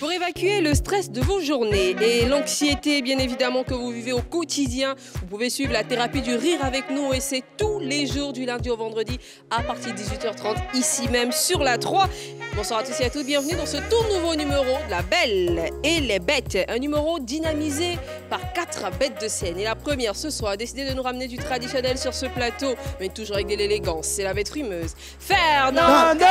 Pour évacuer le stress de vos journées et l'anxiété, bien évidemment, que vous vivez au quotidien, vous pouvez suivre la thérapie du rire avec nous et c'est tous les jours du lundi au vendredi à partir de 18h30 ici même sur la 3. Bonsoir à tous et à toutes, bienvenue dans ce tout nouveau numéro de La Belle et les Bêtes. Un numéro dynamisé par 4 bêtes de scène. Et la première ce soir a décidé de nous ramener du traditionnel sur ce plateau, mais toujours avec de l'élégance. C'est la bête frimeuse, Fernandez.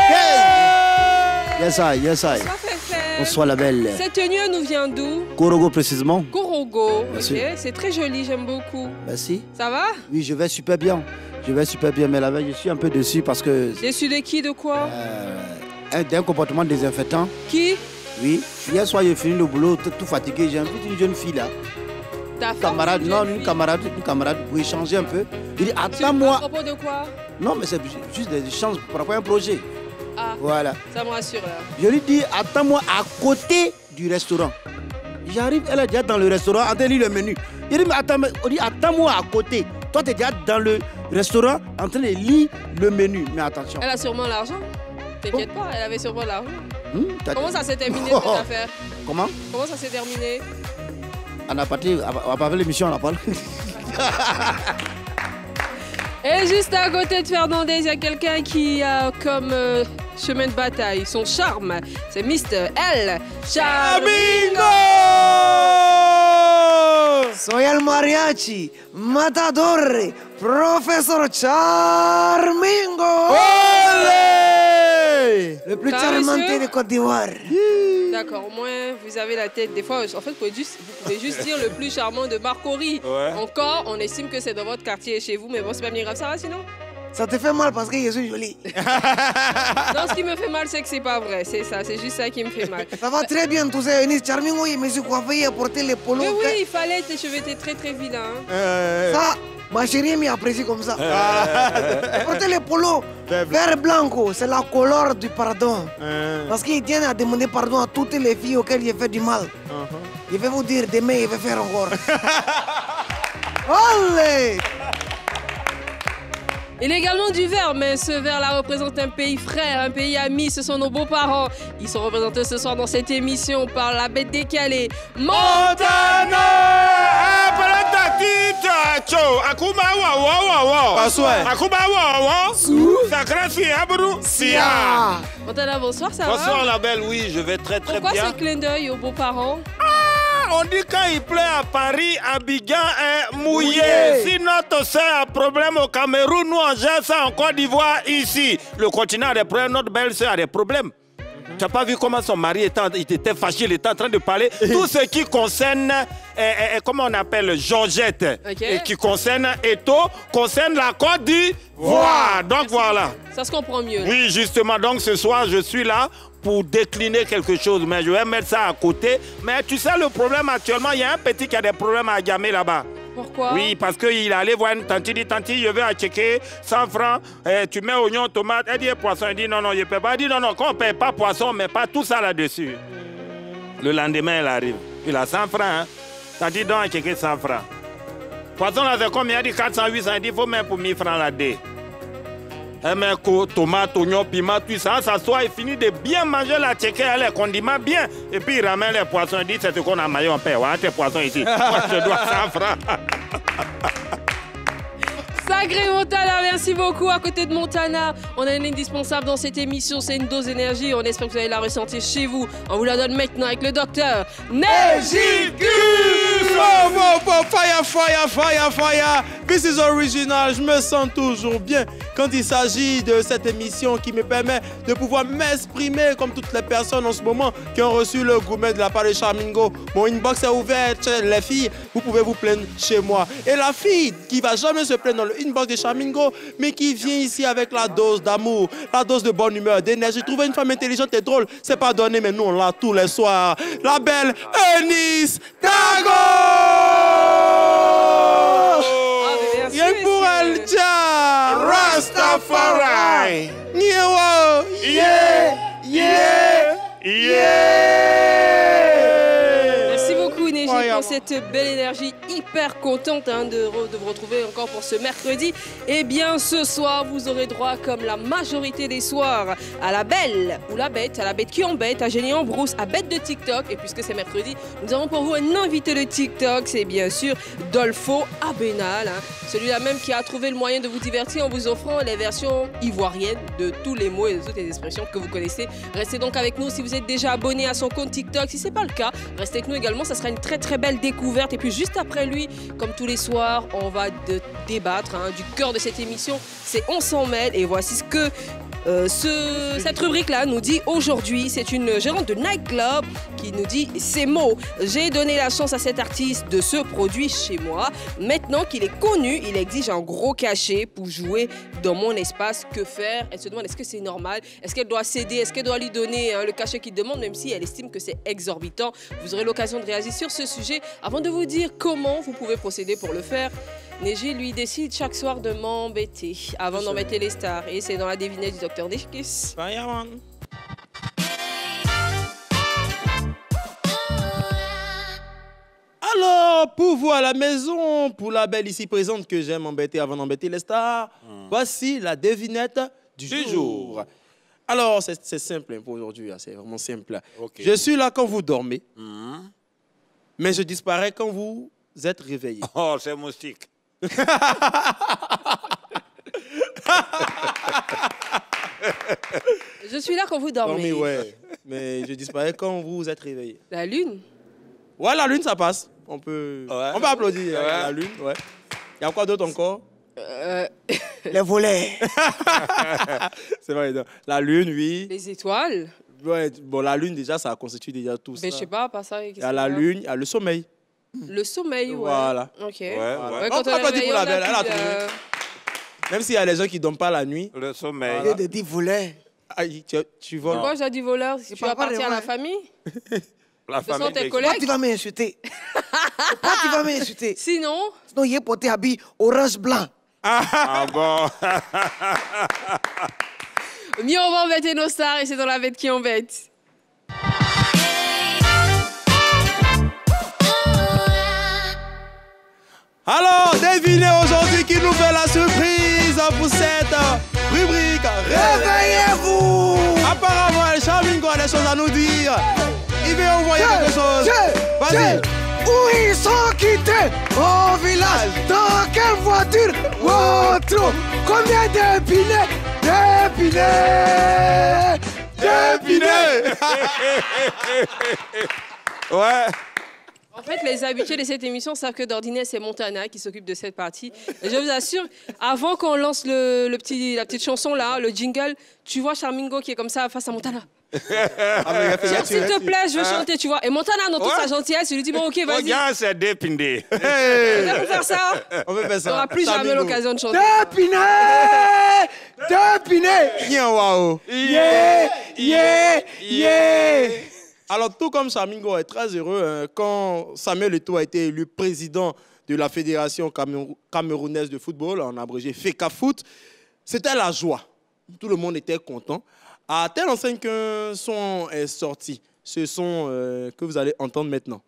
Yes, I. Bonsoir, Féfé. Bonsoir la belle. Cette tenue nous vient d'où? Korogo précisément. Korogo, Merci. ok. C'est très joli, j'aime beaucoup. Merci. Ça va? Oui, je vais super bien. Mais la veille, je suis un peu déçu parce que... Déçu de qui, de quoi? d'un comportement désinfectant. Qui? Oui. Hier soir, j'ai fini le boulot, tout fatigué. J'ai invité une jeune fille là. Ta Camarade, non, une camarade pour échanger un peu. Il dit, attends-moi. À propos de quoi? Non, mais c'est juste des échanges par rapport à un projet. Ah, voilà. ça me rassure là. Je lui dis, attends-moi à côté du restaurant. J'arrive, elle est déjà dans le restaurant, en train de lire le menu. Il dit, mais attends-moi à côté. Toi, tu es déjà dans le restaurant, en train de lire le menu. Mais attention. Elle a sûrement l'argent. T'inquiète pas, elle avait sûrement l'argent. Comment ça s'est terminé cette affaire? Comment ça s'est terminé? On a parti, on va l'émission, on a parlé. Et juste à côté de Fernandez, il y a quelqu'un qui a comme chemin de bataille son charme. C'est Mr. El Charmingo. Soy el mariachi, matador, professeur Charmingo. Olé! Le plus Ça, charmant monsieur? de Côte d'Ivoire. D'accord, au moins vous avez la tête. Des fois, en fait, vous pouvez juste dire le plus charmant de Marcory. Ouais. Encore, on estime que c'est dans votre quartier et chez vous, mais bon, c'est pas bien grave. Ça va sinon? Ça te fait mal parce que je suis jolie. Non, ce qui me fait mal, c'est que c'est pas vrai. C'est ça, c'est juste ça qui me fait mal. Ça va très bien, tout ça. Eunice Charmingo, je me suis coiffé et apporté les polos. Mais oui, il fallait, tes cheveux étaient très très vilains. Ça, ma chérie m'apprécie comme ça. Apporter les polos vert blanco, c'est la couleur du pardon. Parce qu'il tient à demander pardon à toutes les filles auxquelles j'ai fait du mal. Je vais vous dire, demain, il va faire encore. Allez! Il est également du vert, mais ce vert-là représente un pays frère, un pays ami. Ce sont nos beaux-parents. Ils sont représentés ce soir dans cette émission par la bête décalée, Montana. Montana, bonsoir, ça va? Bonsoir la belle, oui, je vais très Pourquoi bien. ce clin d'œil aux beaux-parents? On dit quand il pleut à Paris, Abidjan est mouillé. Si notre soeur a problème au Cameroun, nous on gère ça en Côte d'Ivoire ici. Le continent a des problèmes, notre belle soeur a des problèmes. Tu n'as pas vu comment son mari était fâché, il était en train de parler. Tout ce qui concerne, comment on appelle, Georgette, et qui concerne Eto, concerne la Côte d'Ivoire. Donc voilà. Ça se comprend mieux. Oui, justement, donc ce soir, je suis là pour décliner quelque chose, mais je vais mettre ça à côté. Mais tu sais, le problème actuellement, il y a un petit qui a des problèmes à Gamé là-bas. Pourquoi? Oui, parce qu'il est allé voir une tante, il dit, tante, je vais à checker 100 francs, tu mets oignon, tomate, elle dit poisson, il dit non, je ne paie pas. Elle dit non, quand on ne paye pas poisson, on ne met pas tout ça là-dessus. Le lendemain, elle arrive. Il a 100 francs, hein. Tante dit, donc, checker 100 francs. Poisson là, c'est combien? Elle dit 400, 800, il dit, il faut mettre pour 1000 francs là-dedans. Elle met tomate, oignon, piment, tout ça. Ça s'assoit et finit de bien manger la checker, elle les condiments bien. Et puis il ramène les poissons, il dit c'est ce qu'on a maillé, on paie. Ouais, tes poissons ici. Moi, je dois 100 francs. Sacré Montana, merci beaucoup. À côté de Montana, on a un indispensable dans cette émission. C'est une dose d'énergie. On espère que vous allez la ressentir chez vous. On vous la donne maintenant avec le docteur Nejiku. Fire. This is original. Je me sens toujours bien quand il s'agit de cette émission qui me permet de pouvoir m'exprimer comme toutes les personnes en ce moment qui ont reçu le gourmet de la part de Charmingo. Mon inbox est ouvert. Les filles, vous pouvez vous plaindre chez moi. Et la fille qui va jamais se plaindre dans le inbox de Charmingo, mais qui vient ici avec la dose d'amour, la dose de bonne humeur, d'énergie. Trouver une femme intelligente et drôle, c'est pas donné, mais nous on l'a tous les soirs. La belle Eunice Tago! Rien pour elle, Dia! Rastafari! Nyewo! Merci beaucoup, Nejiku. pour cette belle énergie, hyper contente de vous retrouver encore pour ce mercredi. Et bien ce soir, vous aurez droit, comme la majorité des soirs, à la belle ou la bête, à la bête qui embête, à Génie en brousse, à bête de TikTok. Et puisque c'est mercredi, nous avons pour vous un invité de TikTok, c'est bien sûr Dolfo Abenal, celui-là même qui a trouvé le moyen de vous divertir en vous offrant les versions ivoiriennes de tous les mots et de toutes les expressions que vous connaissez. Restez donc avec nous si vous êtes déjà abonné à son compte TikTok. Si ce n'est pas le cas, restez avec nous également, ça sera une très belle découverte. Et puis juste après lui, comme tous les soirs, on va débattre du cœur de cette émission, c'est On s'en mêle. Et voici ce que cette rubrique-là nous dit aujourd'hui. C'est une gérante de nightclub qui nous dit ces mots. J'ai donné la chance à cet artiste de se produire chez moi. Maintenant qu'il est connu, il exige un gros cachet pour jouer dans mon espace. Que faire? Elle se demande est-ce que c'est normal? Est-ce qu'elle doit céder? Est-ce qu'elle doit lui donner le cachet qu'il demande, même si elle estime que c'est exorbitant? Vous aurez l'occasion de réagir sur ce sujet. Avant de vous dire comment vous pouvez procéder pour le faire, Neji, lui, décide chaque soir de m'embêter avant d'embêter les stars. Et c'est dans la devinette du Dr Nishkis. Alors, pour vous à la maison, pour la belle ici présente que j'aime embêter avant d'embêter les stars, voici la devinette du jour. Alors, c'est simple pour aujourd'hui, c'est vraiment simple. Okay. Je suis là quand vous dormez, mais je disparais quand vous êtes réveillé. Oh, c'est moustique. Je suis là quand vous dormez. Ouais. Mais je disparais quand vous êtes réveillé. La lune? Ouais, la lune, ça passe. On peut applaudir la lune. Ouais. Il y a quoi d'autre encore? Les volets. C'est vrai. La lune, oui. Les étoiles? Ouais, bon, la lune, déjà, ça constitue déjà tout ça. Mais je sais pas ça. Il y a la lune, il y a le sommeil. Le sommeil, ouais. Voilà. Ok. Ouais, quand on peut pas dire pour la belle, elle a trouvé. Même s'il y a les gens qui ne dorment pas la nuit. Le sommeil. Il y a des 10 volets. Tu voles. Pourquoi j'ai dit voleur? Si tu appartiens à la famille? La famille. Tes collègues? Pourquoi tu vas m'insulter? Pourquoi tu vas m'insulter? Sinon, il est porté habit orange blanc. Ah bon? Mieux on va embêter nos stars et c'est dans la bête qui embête. Alors, devinez aujourd'hui qui nous fait la surprise pour cette rubrique. Réveillez-vous! Apparemment, El Charmingo a des choses à nous dire. Il veut envoyer quelque chose. Vas-y. Où ils sont quittés? Au village. Dans quelle voiture? Autre. Combien d'épinés? D'épinés! Ouais. En fait, les habitués de cette émission savent que d'ordinaire, c'est Montana qui s'occupe de cette partie. Et je vous assure, avant qu'on lance la petite chanson là, le jingle, tu vois Charmingo qui est comme ça face à Montana. S'il te plaît, je veux chanter, tu vois. Et Montana, dans toute sa gentillesse, il lui dit bon, ok, vas-y. Regarde, c'est dépindé. On peut faire ça. On peut faire ça. On n'aura plus jamais l'occasion de chanter. D'épinés! Waouh! Yeah! Alors, tout comme Charmingo est très heureux quand Samuel Eto'o a été élu président de la Fédération camerounaise de football, en abrégé FECAFOOT, c'était la joie. Tout le monde était content. À telle enseigne qu'un son est sorti. Ce son que vous allez entendre maintenant.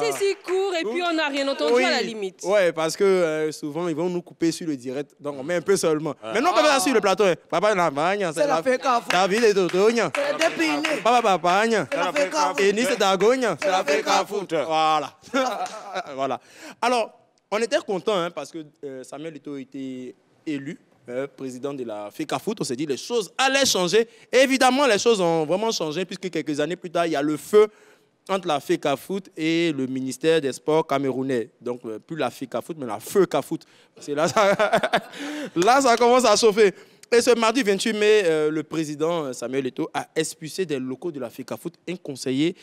C'est si court et puis on n'a rien entendu à la limite. Oui, parce que souvent ils vont nous couper sur le direct, donc on met un peu seulement. Maintenant on peut faire sur le plateau. Papa n'a pas c'est la FECAFOOT. David est Totonia. C'est dépiné. Papa C'est la FECAFOOT. et Nice Dagonia. C'est la FECAFOOT. Voilà. Voilà. Alors, on était contents parce que Samuel Eto'o était élu président de la FECAFOOT. On s'est dit les choses allaient changer. Et évidemment, les choses ont vraiment changé puisque quelques années plus tard, il y a le feu entre la FECAFOOT et le ministère des Sports camerounais. Donc, plus la FECAFOOT, mais la FECAFOOT. C'est là, ça commence à chauffer. Et ce mardi 28 mai, le président Samuel Eto'o a expulsé des locaux de la FECAFOOT un conseiller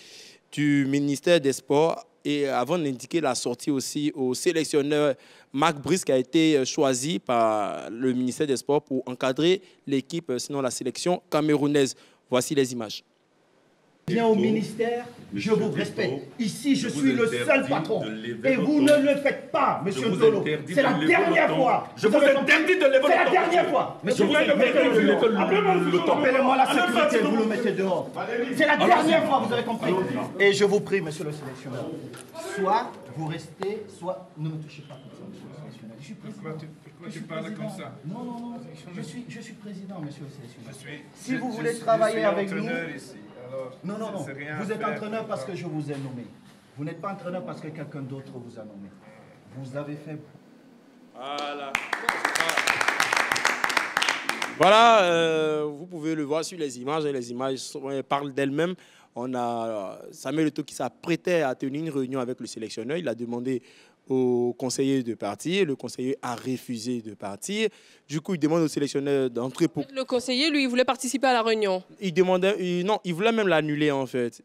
du ministère des Sports. Et avant d'indiquer la sortie aussi au sélectionneur Marc Brice, qui a été choisi par le ministère des Sports pour encadrer l'équipe, sinon la sélection camerounaise. Voici les images. Viens au ministère, je vous respecte. Ici, je suis le seul patron. Et vous ne le faites pas, monsieur Ntolo. C'est la dernière fois. Je vous interdis de lever le ton. C'est la dernière fois. Monsieur, vous appelez-moi la sécurité, vous le mettez dehors. C'est la dernière fois, vous avez compris. Et je vous prie, monsieur le sélectionneur. Soit vous restez, soit ne me touchez pas comme ça, monsieur le sélectionneur. Je suis président. Pourquoi tu parles comme ça? Non, non, non. Je suis président, monsieur le sélectionneur. Si vous voulez travailler avec nous... Non, non, non. Vous êtes entraîneur parce que je vous ai nommé. Vous n'êtes pas entraîneur parce que quelqu'un d'autre vous a nommé. Vous avez fait... Voilà, vous pouvez le voir sur les images. Les images parlent d'elles-mêmes. On a Samuel Eto'o qui s'apprêtait à tenir une réunion avec le sélectionneur. Il a demandé au conseiller de partir. Le conseiller a refusé de partir. Du coup, il demande au sélectionneur d'entrer pour... Le conseiller, lui, il voulait participer à la réunion. Il demandait... non, il voulait même l'annuler, en fait.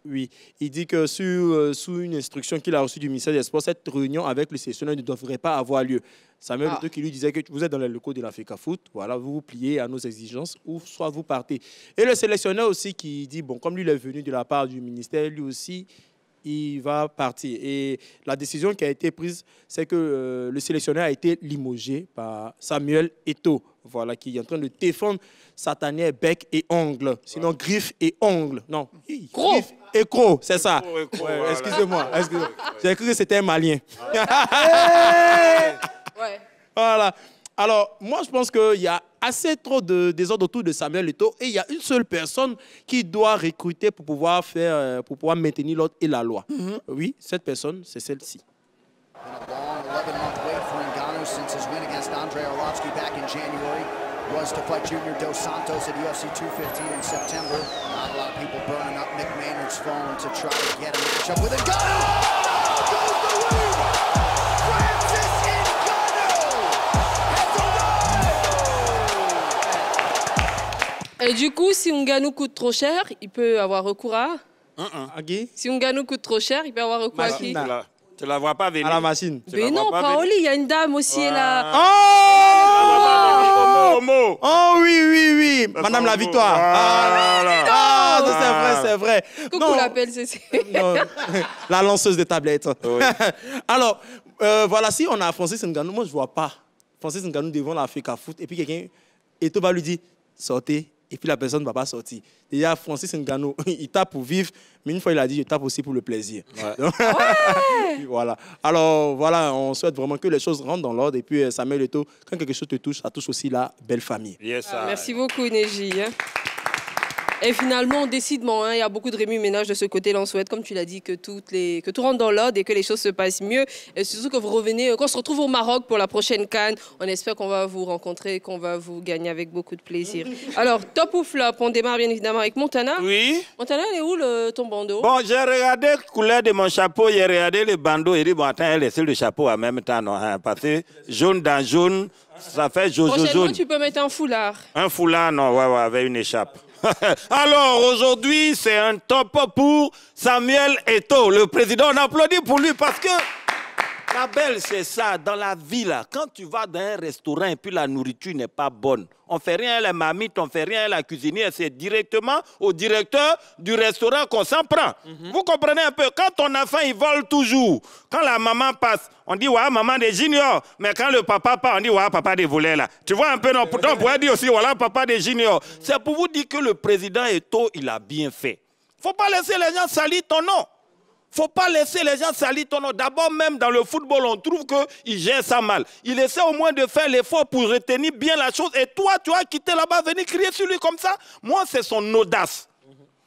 Oui. Il dit que sous une instruction qu'il a reçue du ministère des Sports, cette réunion avec le sélectionneur ne devrait pas avoir lieu. Samuel Eto'o qui lui disait que vous êtes dans les locaux de la FECAFOOT, voilà, vous vous pliez à nos exigences ou soit vous partez. Et le sélectionneur aussi qui dit, bon, comme lui il est venu de la part du ministère, lui aussi, il va partir. Et la décision qui a été prise, c'est que le sélectionneur a été limogé par Samuel Eto'o, voilà, qui est en train de défendre sa tanière bec et ongle. Sinon, griffe et ongle. Non, griffe et croc, c'est ça. Ouais, excusez-moi. J'ai cru que c'était un Malien. Ouais. Voilà. Alors, moi, je pense qu'il y a assez trop de désordre autour de Samuel Eto'o et il y a une seule personne qui doit recruter pour pouvoir maintenir l'ordre et la loi. Oui, cette personne, c'est celle-ci. Was to fight Junior Dos Santos at UFC 215 in September. Not a lot of people burning up Mick Maynard's phone to try to get a matchup with Ngannou. Oh, goes the win! Francis Ngannou! Et du coup, si Ngannou coûte trop cher, il peut avoir recours à... Si Ngannou coûte trop cher, il peut avoir recours à qui? Tu la vois pas venir. À la machine. Mais non, Paoli, il y a une dame aussi là. Oh oui. Madame la Victoire. C'est vrai. Coucou l'appelle, c'est... La lanceuse de tablettes. Oui. Alors, voilà, si on a Francis Ngannou, moi je vois pas Francis Ngannou devant la FECAFOOT et puis quelqu'un, Eto'o va lui dire, sortez. Et puis la personne ne va pas sortir. Déjà, Francis Ngannou, il tape pour vivre, mais une fois il a dit, je tape aussi pour le plaisir. Ouais. Donc, voilà. Alors, voilà, on souhaite vraiment que les choses rentrent dans l'ordre. Et puis, Samuel Eto'o, quand quelque chose te touche, ça touche aussi la belle famille. Yes, merci beaucoup, Neji. Et finalement, décidément, il y a beaucoup de remue-ménage de ce côté-là. On souhaite, comme tu l'as dit, que tout rentre dans l'ordre et que les choses se passent mieux. Et surtout que vous revenez, qu'on se retrouve au Maroc pour la prochaine CAN. On espère qu'on va vous rencontrer, qu'on va vous gagner avec beaucoup de plaisir. Alors, top ou flop? On démarre bien évidemment avec Montana. Oui. Montana, elle est où ton bandeau? Bon, j'ai regardé la couleur de mon chapeau, j'ai regardé le bandeau et dit, bon, attends, elle laisse le chapeau en même temps, non, hein, parce que jaune dans jaune, ça fait jaune. Prochainement, tu peux mettre un foulard. Un foulard, non, ouais, avec une écharpe. Alors, aujourd'hui, c'est un top pour Samuel Eto'o, le président. On applaudit pour lui parce que la belle, c'est ça, dans la vie, là. Quand tu vas dans un restaurant et puis la nourriture n'est pas bonne, on ne fait rien à la mamite, on ne fait rien à la cuisinière, c'est directement au directeur du restaurant qu'on s'en prend. Vous comprenez un peu? Quand ton enfant, il vole toujours, quand la maman passe, on dit, ouais, maman des juniors. Mais quand le papa part, on dit, ouais, papa des volets, là. Tu vois un peu, non? Pourtant, on pourrait dire aussi, voilà, papa des juniors. C'est pour vous dire que le président Eto'o, il a bien fait. Il ne faut pas laisser les gens salir ton nom. Il ne faut pas laisser les gens salir ton nom. D'abord, même dans le football, on trouve qu'il gère ça mal. Il essaie au moins de faire l'effort pour retenir bien la chose. Et toi, tu as quitté là-bas, venir crier sur lui comme ça. Moi, c'est son audace,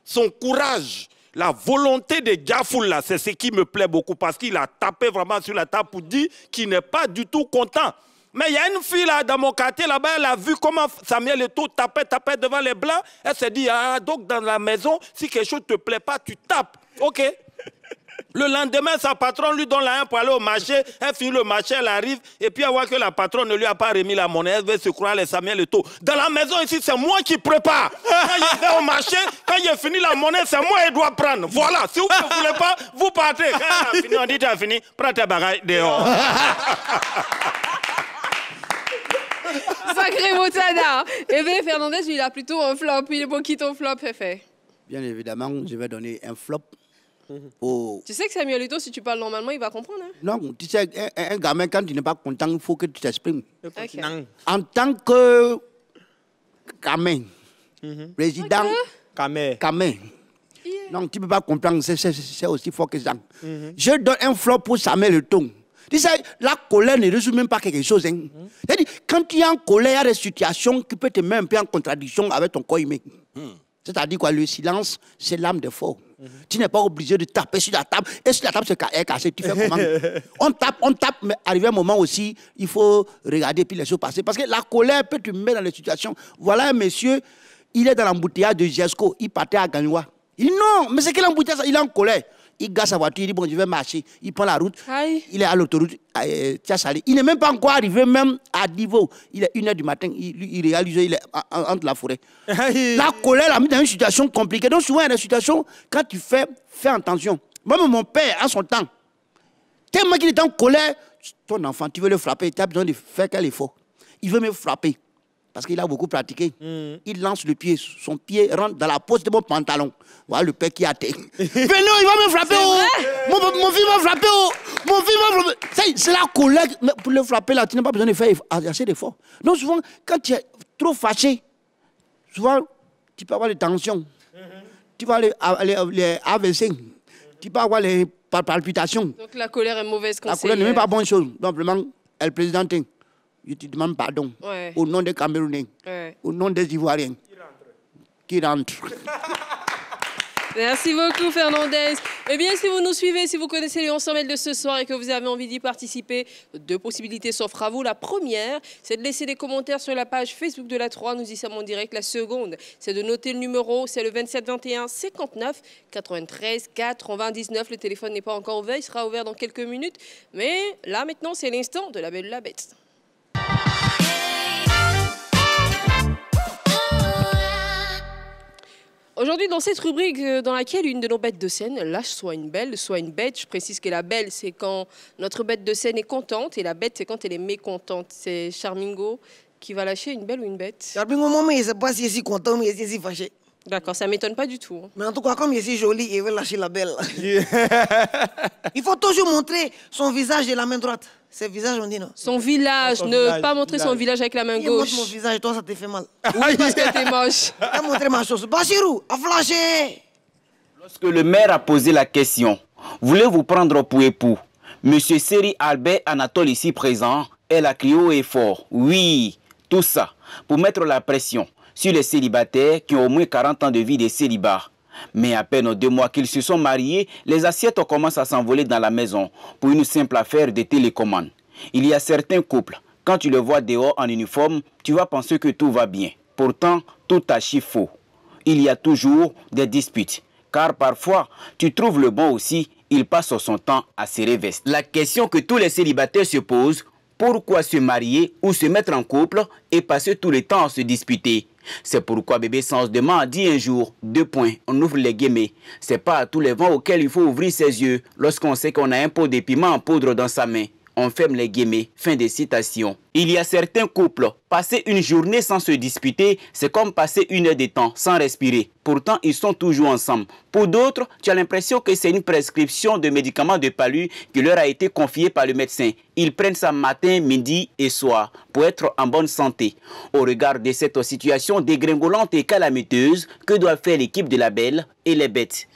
son courage, la volonté de Gafoul, là, c'est ce qui me plaît beaucoup. Parce qu'il a tapé vraiment sur la table pour dire qu'il n'est pas du tout content. Mais il y a une fille là, dans mon quartier, là-bas, elle a vu comment Samuel Eto'o tapait devant les Blancs. Elle s'est dit, ah, donc dans la maison, si quelque chose ne te plaît pas, tu tapes. OK. Le lendemain, sa patronne lui donne la 1 pour aller au marché. Elle finit le marché, elle arrive. Et puis, elle voit que la patronne ne lui a pas remis la monnaie. Elle veut se croire les Samuel Eto'o. Dans la maison ici, c'est moi qui prépare. Quand il va au marché, quand il a fini la monnaie, c'est moi qui dois prendre. Voilà. Si vous ne voulez pas, vous partez. Quand elle a fini, on dit, tu as fini. Prends tes bagages dehors. Sacré Montana. Et bien, Fernandez, il a plutôt un flop. Il est bon qui ton flop, Féfé. Bien évidemment, je vais donner un flop. Tu sais que Samuelito, si tu parles normalement, il va comprendre. Hein? Non, tu sais, un gamin, quand il n'est pas content, il faut que tu t'exprimes. Okay. En tant que gamin, président, gamin. Non, tu ne peux pas comprendre, c'est aussi fort que ça. Je donne un flop pour Samuel Eto'o. Tu sais, la colère ne résout même pas quelque chose. Hein. C'est-à-dire, quand tu es en colère, il y a des situations qui peuvent te mettre un peu en contradiction avec ton corps humain. C'est-à-dire quoi, le silence, c'est l'âme de fort. Tu n'es pas obligé de taper sur la table. Et si la table est cassée, tu fais comment? On tape, mais arrivé un moment aussi, il faut regarder puis les choses passer. Parce que la colère peut te mettre dans des situations. Voilà un monsieur, il est dans l'embouteillage de Jesco, il partait à Gagnoua. Il dit non, mais c'est quel embouteillage? Il est en colère. Il gare sa voiture, il dit bon, je vais marcher. Il prend la route, il est à l'autoroute, il n'est même pas encore arrivé même à Divo. Il est 1h du matin, il réalise, il est entre la forêt. La colère l'a mis dans une situation compliquée. Donc souvent, il y a des situations, quand tu fais attention. Moi, mon père, à son temps, tellement qu'il est en colère, ton enfant, tu veux le frapper, tu as besoin de faire quel effort? Il veut me frapper. Parce qu'il a beaucoup pratiqué. Il lance le pied, son pied rentre dans la poche de mon pantalon. Voilà le père qui a été. Mais non, il va me frapper. Mon fils va frapper. Mon fils va frapper. C'est la colère. Mais pour le frapper, là, tu n'as pas besoin de faire assez d'efforts. Donc souvent, quand tu es trop fâché, souvent, tu peux avoir des tensions. Tu vas aller les AVC. Tu peux avoir les palpitations. Donc la colère est mauvaise conseillère. La colère n'est même pas bonne chose. Donc vraiment, elle présidente. Je te demande pardon au nom des Camerounais, au nom des Ivoiriens qui rentrent. Merci beaucoup, Fernandez. Eh bien, si vous nous suivez, si vous connaissez les 1100 mètres de ce soir et que vous avez envie d'y participer, 2 possibilités s'offrent à vous. La première, c'est de laisser des commentaires sur la page Facebook de la 3. Nous y sommes en direct. La seconde, c'est de noter le numéro. C'est le 27 21 59 93 99. Le téléphone n'est pas encore ouvert. Il sera ouvert dans quelques minutes. Mais là, maintenant, c'est l'instant de la Belle ou la Bête. Aujourd'hui, dans cette rubrique dans laquelle une de nos bêtes de scène lâche soit une belle, soit une bête. Je précise que la belle, c'est quand notre bête de scène est contente et la bête, c'est quand elle est mécontente. C'est Charmingo qui va lâcher une belle ou une bête. Charmingo, moi, je ne sais pas si je suis content, mais je suis fâché. D'accord, ça ne m'étonne pas du tout. Hein. Mais en tout cas, comme je suis jolie, il veut lâcher la belle. Il faut toujours montrer son visage de la main droite. C'est le visage, on dit non. Son village, pas montrer son village avec la main gauche. Montre mon visage, toi, ça te fait mal. Oui, parce que t'es moche. Je vais montrer ma chose. Bachirou, a flashé. Lorsque le maire a posé la question, voulez-vous prendre pour époux Monsieur Seri Albert Anatole ici présent, elle a crié haut et fort. Oui, tout ça, pour mettre la pression sur les célibataires qui ont au moins 40 ans de vie de célibat. Mais à peine 2 mois qu'ils se sont mariés, les assiettes commencent à s'envoler dans la maison pour une simple affaire de télécommande. Il y a certains couples, quand tu le vois dehors en uniforme, tu vas penser que tout va bien. Pourtant, tout archi faux. Il y a toujours des disputes, car parfois, tu trouves le bon aussi, il passe son temps à serrer veste. La question que tous les célibataires se posent, pourquoi se marier ou se mettre en couple et passer tout le temps à se disputer? C'est pourquoi Bébé Sans Demande dit un jour, 2 points, on ouvre les guillemets. C'est pas à tous les vents auxquels il faut ouvrir ses yeux lorsqu'on sait qu'on a un pot de piment en poudre dans sa main. On ferme les guillemets. Fin de citation. Il y a certains couples, passer une journée sans se disputer, c'est comme passer 1 heure de temps sans respirer. Pourtant, ils sont toujours ensemble. Pour d'autres, tu as l'impression que c'est une prescription de médicaments de palu qui leur a été confiée par le médecin. Ils prennent ça matin, midi et soir pour être en bonne santé. Au regard de cette situation dégringolante et calamiteuse, que doit faire l'équipe de la Belle et les Bêtes?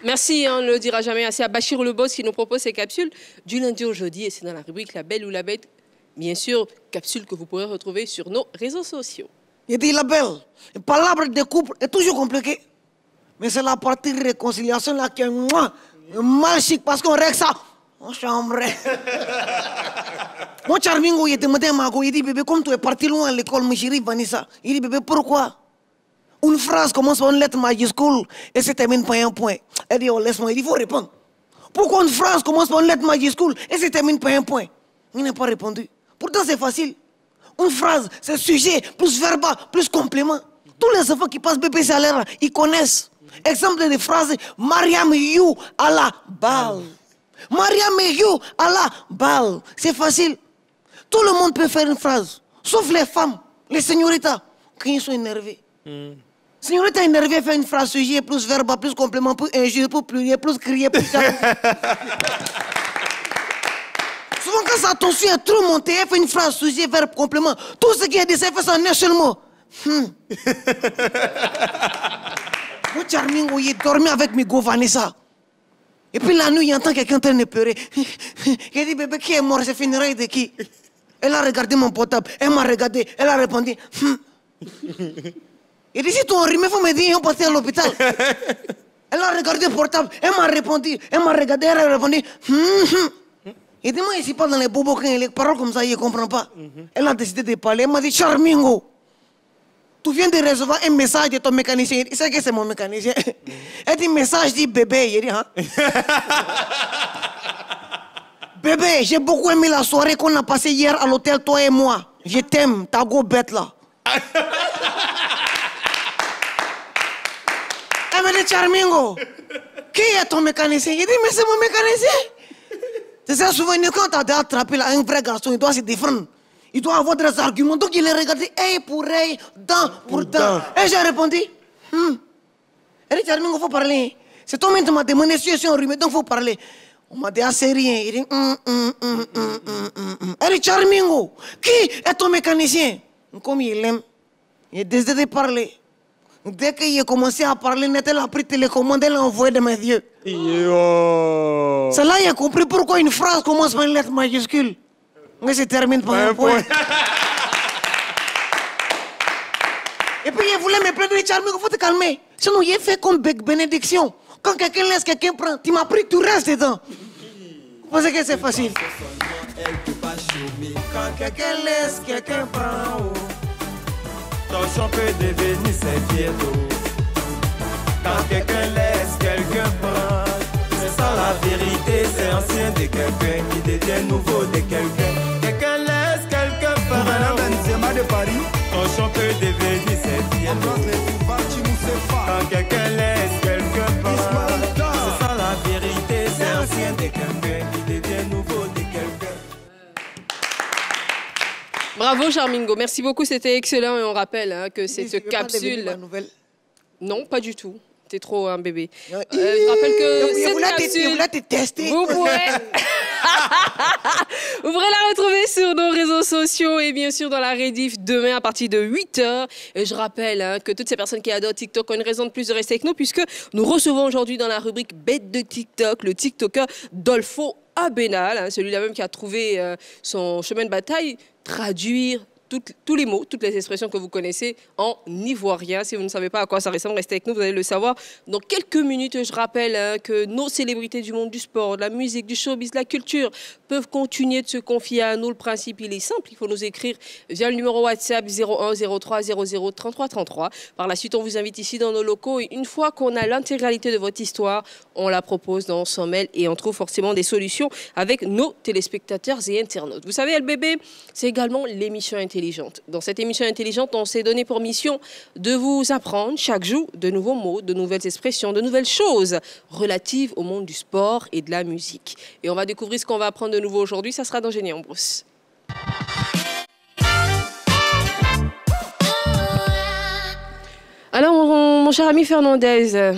Merci, on ne le dira jamais assez, à Bachir le Boss qui nous propose ces capsules du lundi au jeudi et c'est dans la rubrique La Belle ou la Bête. Bien sûr, capsules que vous pourrez retrouver sur nos réseaux sociaux. Il dit la belle, la palabre de couple est toujours compliquée. Mais c'est la partie de réconciliation là qui est mal chic parce qu'on règle ça en chambre. Mon Charmingo, il était matin, il dit bébé, comme tu es parti loin à l'école, ma chérie Vanessa. Il dit bébé, pourquoi? Une phrase commence par une lettre majuscule et se termine par un point. Elle dit, oh, laisse-moi, il faut répondre. Pourquoi une phrase commence par une lettre majuscule et se termine par un point? Il n'a pas répondu. Pourtant, c'est facile. Une phrase, c'est sujet, plus verbe, plus complément. Tous les enfants qui passent BPC à l'air, ils connaissent. Exemple de phrases, Mariam you à la balle. Mariam you à la balle. C'est facile. Tout le monde peut faire une phrase, sauf les femmes, les señoritas, quand ils sont énervés. Sinon, t'as énervé, fait une phrase sujet, plus verbe, plus complément, plus injure, plus pluriel, plus crier, plus... Souvent, quand sa tension est trop montée, elle fait une phrase sujet, verbe, complément. Tout ce qui est dit, ça fait ça en un seul mot. Moi, Charming, il dormait avec Migo Vanessa. Et puis la nuit, il entend quelqu'un en train de pleurer. Il dit, bébé, qui est mort? C'est funérailles de qui? Elle a regardé mon portable. Elle m'a regardé. Elle a répondu. Il dit, si ton rime, il faut me dire, on partait à l'hôpital. Elle a regardé le portable. Elle m'a répondu. Elle m'a regardé. Elle a répondu. Il dit, moi, ici, pas dans les bobos, les paroles comme ça, il ne comprend pas. Elle a décidé de parler. Elle m'a dit, Charmingo, tu viens de recevoir un message de ton mécanicien. Il sait que c'est mon mécanicien. Elle dit, message dit bébé. Il dit, hein? Bébé, j'ai beaucoup aimé la soirée qu'on a passée hier à l'hôtel, toi et moi. Je t'aime, ta go bête là. Elle m'a dit, Charmingo, qui est ton mécanicien? Il dit, mais c'est mon mécanicien. C'est ça, souvent, quand t'as attrapé là, un vrai garçon, il doit se défendre. Il doit avoir des arguments. Donc il a regardé œil pour œil, dent pour dent. Et j'ai répondu, Elle dit, Charmingo, il faut parler. C'est toi-même qui m'as demandé si je suis enrhumé, donc il faut parler. On m'a dit, ah, c'est rien. Il dit, Elle dit, Charmingo, qui est ton mécanicien? Comme il aime, il a décidé de parler. Dès qu'il a commencé à parler, elle a pris télécommande, elle l'a envoyé de mes yeux. C'est là qu'il a compris pourquoi une phrase commence par une lettre majuscule. Mais se termine par un point. Et puis il voulait me plaindre, Charmingo, il faut te calmer. Sinon, il fait comme bénédiction. Quand quelqu'un laisse, quelqu'un prend. Tu m'as pris, tu restes dedans. Vous pensez que c'est facile? Quand quelqu'un laisse, quelqu'un prend. Ton chant peut devenir serviette. Quand quelqu'un laisse, quelqu'un prend. C'est ça la vérité, c'est ancien de quelqu'un qui devient nouveau de quelqu'un. Quelqu'un laisse, quelqu'un prend. Benzema de Paris. Ton chant peut devenir serviette. Quand quelqu'un laisse, quelqu'un prend. C'est ça la vérité, c'est ancien de quelqu'un qui devient nouveau de quelqu'un. Bravo Charmingo, merci beaucoup, c'était excellent et on rappelle que cette capsule... Non, pas du tout. T'es trop un bébé. Je rappelle que cette capsule... voulais te tester. Vous pourrez... Vous pourrez la retrouver sur nos réseaux sociaux et bien sûr dans la rediff demain à partir de 8h. Et je rappelle que toutes ces personnes qui adorent TikTok ont une raison de plus de rester avec nous puisque nous recevons aujourd'hui dans la rubrique Bête de TikTok le TikToker Dolfo Abenal, celui-là même qui a trouvé son chemin de bataille, traduire tous les mots, toutes les expressions que vous connaissez en ivoirien. Si vous ne savez pas à quoi ça ressemble, restez avec nous, vous allez le savoir. Dans quelques minutes, je rappelle que nos célébrités du monde du sport, de la musique, du showbiz, de la culture peuvent continuer de se confier à nous. Le principe, il est simple. Il faut nous écrire via le numéro WhatsApp 01 03 00 33 33. Par la suite, on vous invite ici dans nos locaux. Et une fois qu'on a l'intégralité de votre histoire, on la propose dans son mail et on trouve forcément des solutions avec nos téléspectateurs et internautes. Vous savez, LBB, c'est également l'émission intelligente. Dans cette émission intelligente, on s'est donné pour mission de vous apprendre chaque jour de nouveaux mots, de nouvelles expressions, de nouvelles choses relatives au monde du sport et de la musique. Et on va découvrir ce qu'on va apprendre de nouveau aujourd'hui. Ça sera dans Génie en Brousse. Alors, mon cher ami Fernandez,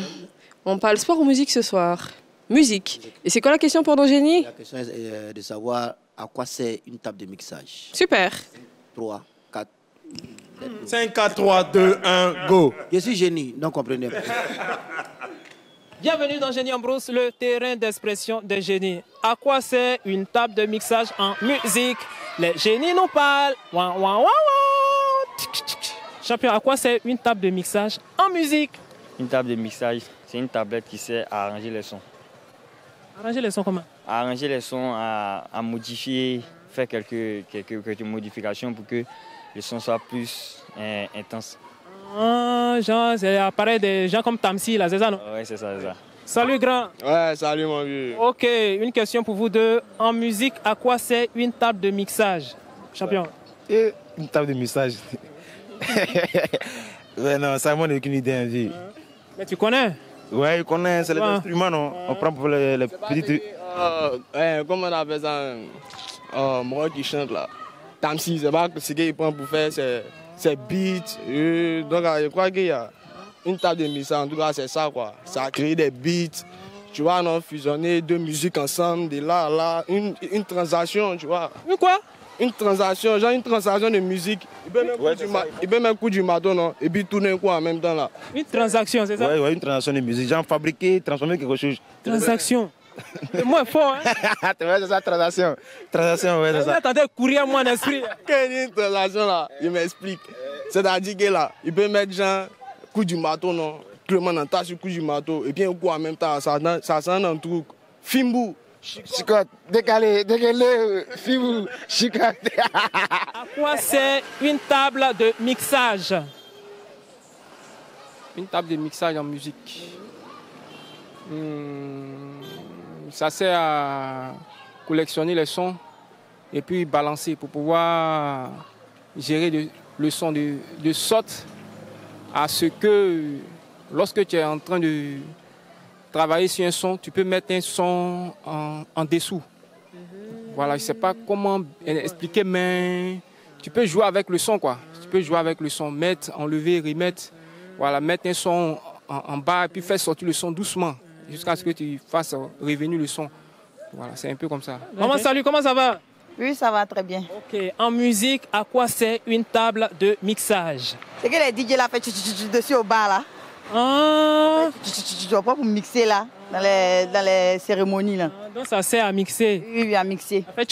on parle sport ou musique ce soir? Musique. Et c'est quoi la question pour Don Génie? La question est de savoir à quoi sert une table de mixage. Super. 3, 4. 5, 4, 3, 2, 1, go. Je suis génie, donc comprenez. Bienvenue dans Génie en Brousse, le terrain d'expression des génies. À quoi sert une table de mixage en musique? Les génies nous parlent. Ouah, ouah, ouah, ouah. Champion, à quoi sert une table de mixage en musique? Une table de mixage, c'est une tablette qui sert à arranger les sons. Arranger les sons comment? À arranger les sons, à modifier, faire quelques modifications pour que le son soit plus intense. Ah, genre, c'est l'appareil des gens comme Tamsi, là, c'est ça, non? Oui, c'est ça, c'est ça. Salut, grand. Ouais, salut, mon vieux. Ok, une question pour vous deux. En musique, à quoi sert une table de mixage? Champion. Et une table de mixage. Ouais, non, ça m'a aucune idée, en vie. Mais tu connais? Ouais, je connais, c'est les instruments, non? On prend pour les petits trucs. Comment on appelle ça? Moi qui chante là. Tamsi, c'est pas ce qu'il prend pour faire ses beats. Donc je crois qu'il y a une table de mixage, en tout cas c'est ça quoi. Ça a créé des beats, tu vois, on a fusionné deux musiques ensemble, de là à là, une transaction, tu vois. Quoi? Une transaction, genre une transaction de musique. Il peut même coup du marteau, non? Et puis tourner un coup en même temps là. Une transaction, c'est ça? Ouais, une transaction de musique. Genre fabriquer, transformer quelque chose. Transaction. C'est moins fort, hein? C'est ça, transaction. Transaction, ouais, c'est ça. Attendez, courir mon esprit. Quelle est une transaction là? Je m'explique. C'est-à-dire que là, il peut mettre genre coup du marteau, non? Clément en tasse sur coup du marteau. Et puis un coup en même temps, ça sent un truc. Fimbu. Chicote, décalé, Fimbu, chicote. À quoi c'est une table de mixage? Une table de mixage en musique. Ça sert à collectionner les sons et puis balancer pour pouvoir gérer le son de sorte à ce que lorsque tu es en train de travailler sur un son, tu peux mettre un son en dessous. Voilà, je ne sais pas comment expliquer, mais tu peux jouer avec le son, quoi. Tu peux jouer avec le son, mettre, enlever, remettre. Voilà, mettre un son en bas et puis faire sortir le son doucement jusqu'à ce que tu fasses revenir le son. Voilà, c'est un peu comme ça. Maman, salut, comment ça va? Oui, ça va très bien. Ok, en musique, à quoi c'est une table de mixage? C'est que les DJ là fait dessus au bar là. Ah. Tu vois pas pour mixer là, dans les cérémonies là. Donc ça sert à mixer? Oui, à mixer. En fait,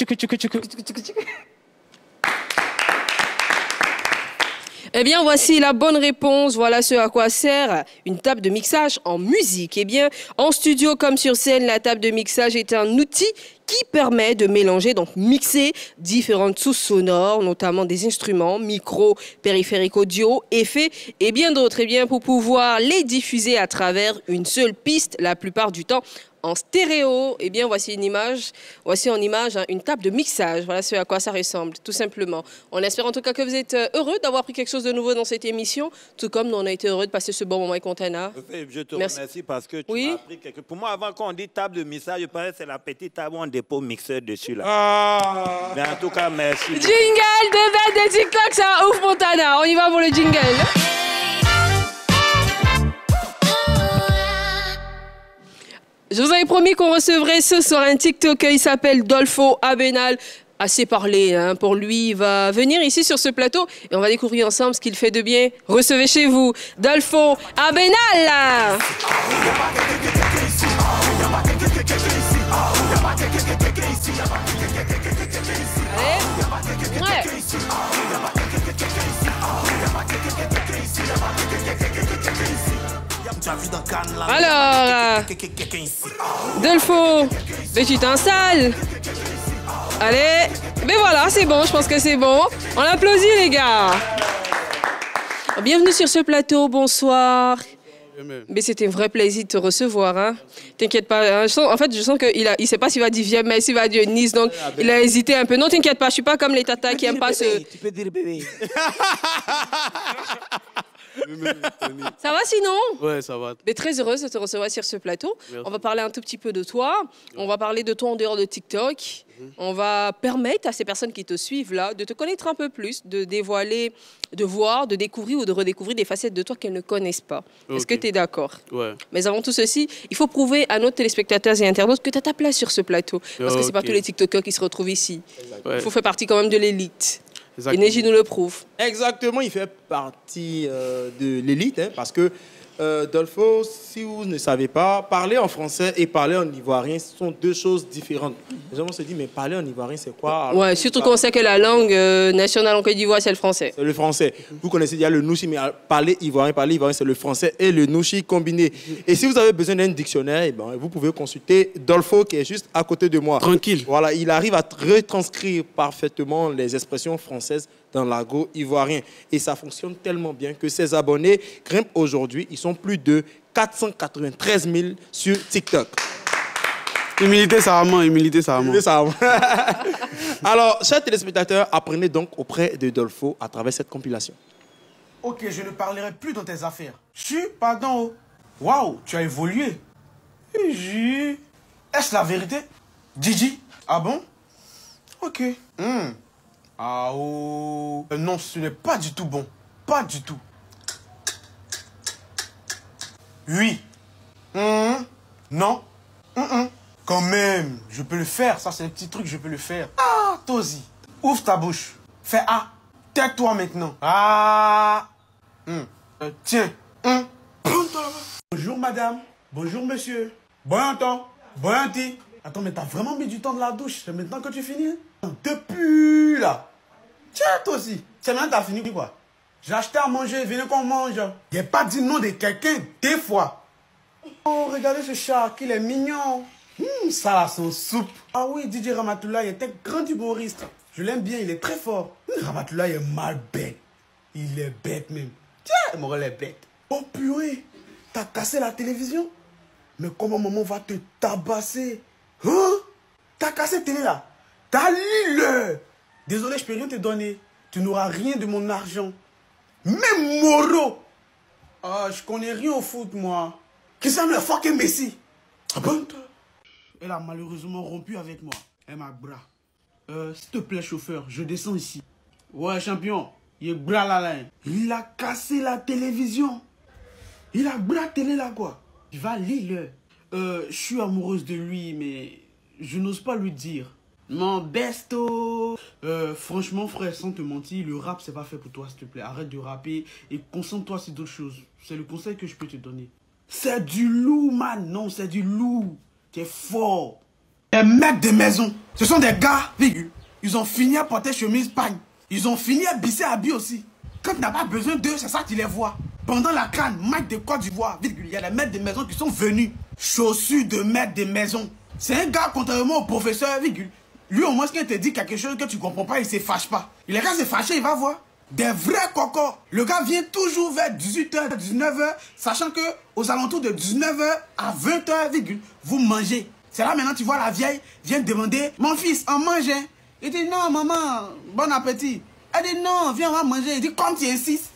Eh bien, voici la bonne réponse. Voilà ce à quoi sert une table de mixage en musique. Eh bien, en studio comme sur scène, la table de mixage est un outil qui permet de mélanger, donc mixer différentes sources sonores, notamment des instruments, micros, périphériques audio, effets et bien d'autres. Eh bien, pour pouvoir les diffuser à travers une seule piste, la plupart du temps en stéréo. Eh bien, voici une image, une table de mixage. Voilà ce à quoi ça ressemble, tout simplement. On espère en tout cas que vous êtes heureux d'avoir appris quelque chose de nouveau dans cette émission, tout comme nous, on a été heureux de passer ce bon moment avec Montana. Je te remercie parce que tu m'as appris quelque chose. Pour moi, avant qu'on dit table de mixage, je pensais que c'est la petite table où on dépose mixeur dessus là. Mais en tout cas, merci. Jingle de bête de TikTok, ça ouf Montana. On y va pour le jingle. Je vous avais promis qu'on recevrait ce soir un TikToker, il s'appelle Dolfo Abenal. Assez parlé, hein. Pour lui, il va venir ici sur ce plateau et on va découvrir ensemble ce qu'il fait de bien. Recevez chez vous Dolfo Abenal. Alors, Dolfo, veux-tu t'installes? Allez, mais voilà, c'est bon, je pense que c'est bon. On applaudit les gars. Bienvenue sur ce plateau, bonsoir. Mais c'était un vrai plaisir de te recevoir. Hein. T'inquiète pas. Hein. En fait, je sens qu'il ne sait pas s'il va dire viens, mais s'il va dire Nice. Donc, il a hésité un peu. Non, t'inquiète pas. Je ne suis pas comme les tatas qui n'aiment pas ce... Tu peux dire bébé. Ça va sinon? Ouais, ça va. Mais très heureuse de te recevoir sur ce plateau. Merci. On va parler un tout petit peu de toi. On va parler de toi en dehors de TikTok. On va permettre à ces personnes qui te suivent là de te connaître un peu plus, de dévoiler, de voir, de découvrir ou de redécouvrir des facettes de toi qu'elles ne connaissent pas. Est-ce que tu es d'accord? Ouais. Mais avant tout ceci, il faut prouver à nos téléspectateurs et internautes que tu as ta place sur ce plateau. Parce que c'est pas tous les TikTokers qui se retrouvent ici. Il faut faire partie quand même de l'élite. Énergie nous le prouve. Exactement, il fait partie de l'élite, hein, parce que Dolfo, si vous ne savez pas, parler en français et parler en ivoirien, ce sont deux choses différentes. Les gens se disent, mais parler en ivoirien, c'est quoi? Alors, ouais, surtout qu'on sait que la langue nationale en Côte d'Ivoire, c'est le français. C'est le français. Vous connaissez déjà le nouchi, mais parler ivoirien, c'est le français et le nouchi combiné. Et si vous avez besoin d'un dictionnaire, eh ben, vous pouvez consulter Dolfo qui est juste à côté de moi. Tranquille. Voilà, il arrive à retranscrire parfaitement les expressions françaises dans l'argot ivoirien. Et ça fonctionne tellement bien que ses abonnés grimpent aujourd'hui. Ils sont plus de 493 000 sur TikTok. Humilité, ça va, humilité, ça va. Alors, chers téléspectateurs, apprenez donc auprès de Dolfo à travers cette compilation. Ok, je ne parlerai plus dans tes affaires. Pardon. Waouh, tu as évolué. Est-ce la vérité? Didi? Ah bon? Ok. Ah oh. Non, ce n'est pas du tout bon. Pas du tout. Oui. Non. Quand même, je peux le faire. Ça, c'est un petit truc, je peux le faire. Ah, toi aussi. Ouvre ta bouche. Fais A. Tais-toi maintenant. Ah. Tiens. Bonjour, madame. Bonjour, monsieur. Bon temps. Bon thé. Attends, mais t'as vraiment mis du temps de la douche. C'est maintenant que tu finis? Depuis là. Tiens, toi aussi. C'est maintenant que t'as fini quoi? J'ai acheté à manger, venez qu'on mange. J'ai pas dit non de quelqu'un deux fois. Oh, regardez ce chat, qu'il est mignon. Ça là, son soupe. Ah oui, DJ Ramatoulaye était grand humoriste. Je l'aime bien, il est très fort. Ramatoulaye est mal bête. Il est bête même. Tiens, Morel est bête. Oh purée, t'as cassé la télévision? Mais comment maman va te tabasser? Hein? T'as cassé la télé là? T'as lu-le. Désolé, je peux rien te donner. Tu n'auras rien de mon argent. Même Moro. Ah, je connais rien au foot, moi. Cristiano le fucking Messi. Ah bon? Elle a malheureusement rompu avec moi. Elle m'a bras. S'il te plaît, chauffeur, je descends ici. Ouais, champion. Il est bras là. Il a cassé la télévision. Il a bras télé là, quoi. Il va lire. Je suis amoureuse de lui, mais je n'ose pas lui dire. Mon besto. Franchement, frère, sans te mentir, le rap, c'est pas fait pour toi, s'il te plaît. Arrête de rapper et concentre-toi sur d'autres choses. C'est le conseil que je peux te donner. C'est du loup, man. Non, c'est du loup. Tu es fort. Les mecs de maison, ce sont des gars, virgule. Ils ont fini à porter chemise pagne. Ils ont fini à bisser habits aussi. Quand tu n'as pas besoin d'eux, c'est ça que tu les vois. Pendant la canne, Mike de Côte d'Ivoire, virgule, il y a les maîtres de maison qui sont venus. Chaussures de maître de maison. C'est un gars, contrairement au professeur, virgule. Lui, au moins, quand il te dit quelque chose que tu comprends pas, il se fâche pas. Il est quand se fâcher, il va voir. Des vrais cocos. Le gars vient toujours vers 18h, 19h, sachant que aux alentours de 19h à 20h, virgule, vous mangez. C'est là maintenant tu vois la vieille vient demander, mon fils, on mange. Il dit non maman, bon appétit. Elle dit non, viens on va manger. Il dit comme tu insistes.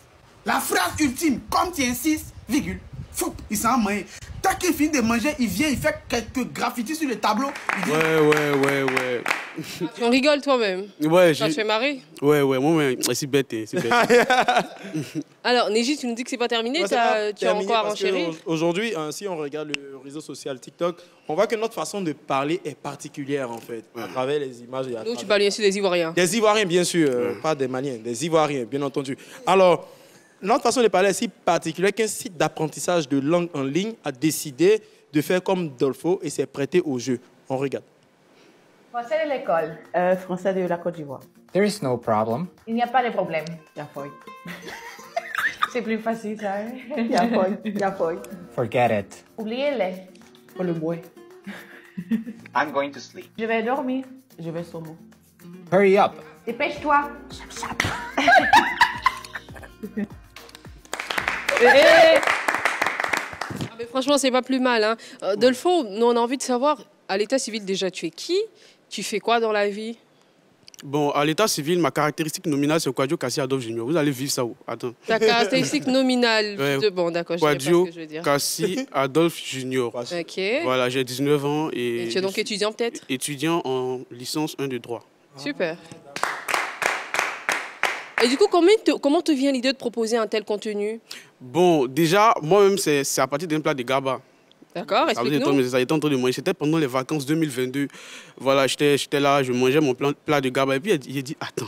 La phrase ultime, comme tu insistes, virgule, fou, il s'en mange. Tant qu'il finit de manger, il vient, il fait quelques graffitis sur le tableau. Il dit, Ouais. Tu en rigoles toi-même? Ouais, ça te fait marrer? Ouais, moi, c'est bête, c'est bête. Alors, Néji, tu nous dis que c'est pas terminé, tu as encore à renchérir? Aujourd'hui, si on regarde le réseau social TikTok, on voit que notre façon de parler est particulière, en fait, à travers les images. Nous, tu parles bien sûr des Ivoiriens. Des Ivoiriens, bien sûr, pas des Maliens, des Ivoiriens, bien entendu. Alors, notre façon de parler est si particulière qu'un site d'apprentissage de langue en ligne a décidé de faire comme Dolfo et s'est prêté au jeu. On regarde. Français de l'école. Français de la Côte d'Ivoire. There is no problem. Il n'y a pas de problème. Yafoy. C'est plus facile, ça. Yafoy. Forget it. Oubliez-les. Pour le bois. I'm going to sleep. Je vais dormir. Je vais sommer. Hurry up. Dépêche-toi. Mais franchement, c'est pas plus mal. Hein. Dolfo, nous on a envie de savoir, à l'état civil déjà, tu es qui? Tu fais quoi dans la vie? Bon, à l'état civil, ma caractéristique nominale, c'est Kouadio Kassi Adolphe Junior. Vous allez vivre ça où? Attends. Ta caractéristique nominale de... Bon, d'accord, je sais pas ce que je veux dire. Kassi Adolphe Junior. Ok. Voilà, j'ai 19 ans et tu es donc étudiant peut-être? Étudiant en licence 1 de droit. Super. Et du coup, comment te vient l'idée de proposer un tel contenu? Bon, déjà, moi-même, c'est à partir d'un plat de gaba. D'accord, explique-nous. Ça était en train de manger. C'était pendant les vacances 2022. Voilà, j'étais là, je mangeais mon plat de gaba. Et puis, il a dit, attends,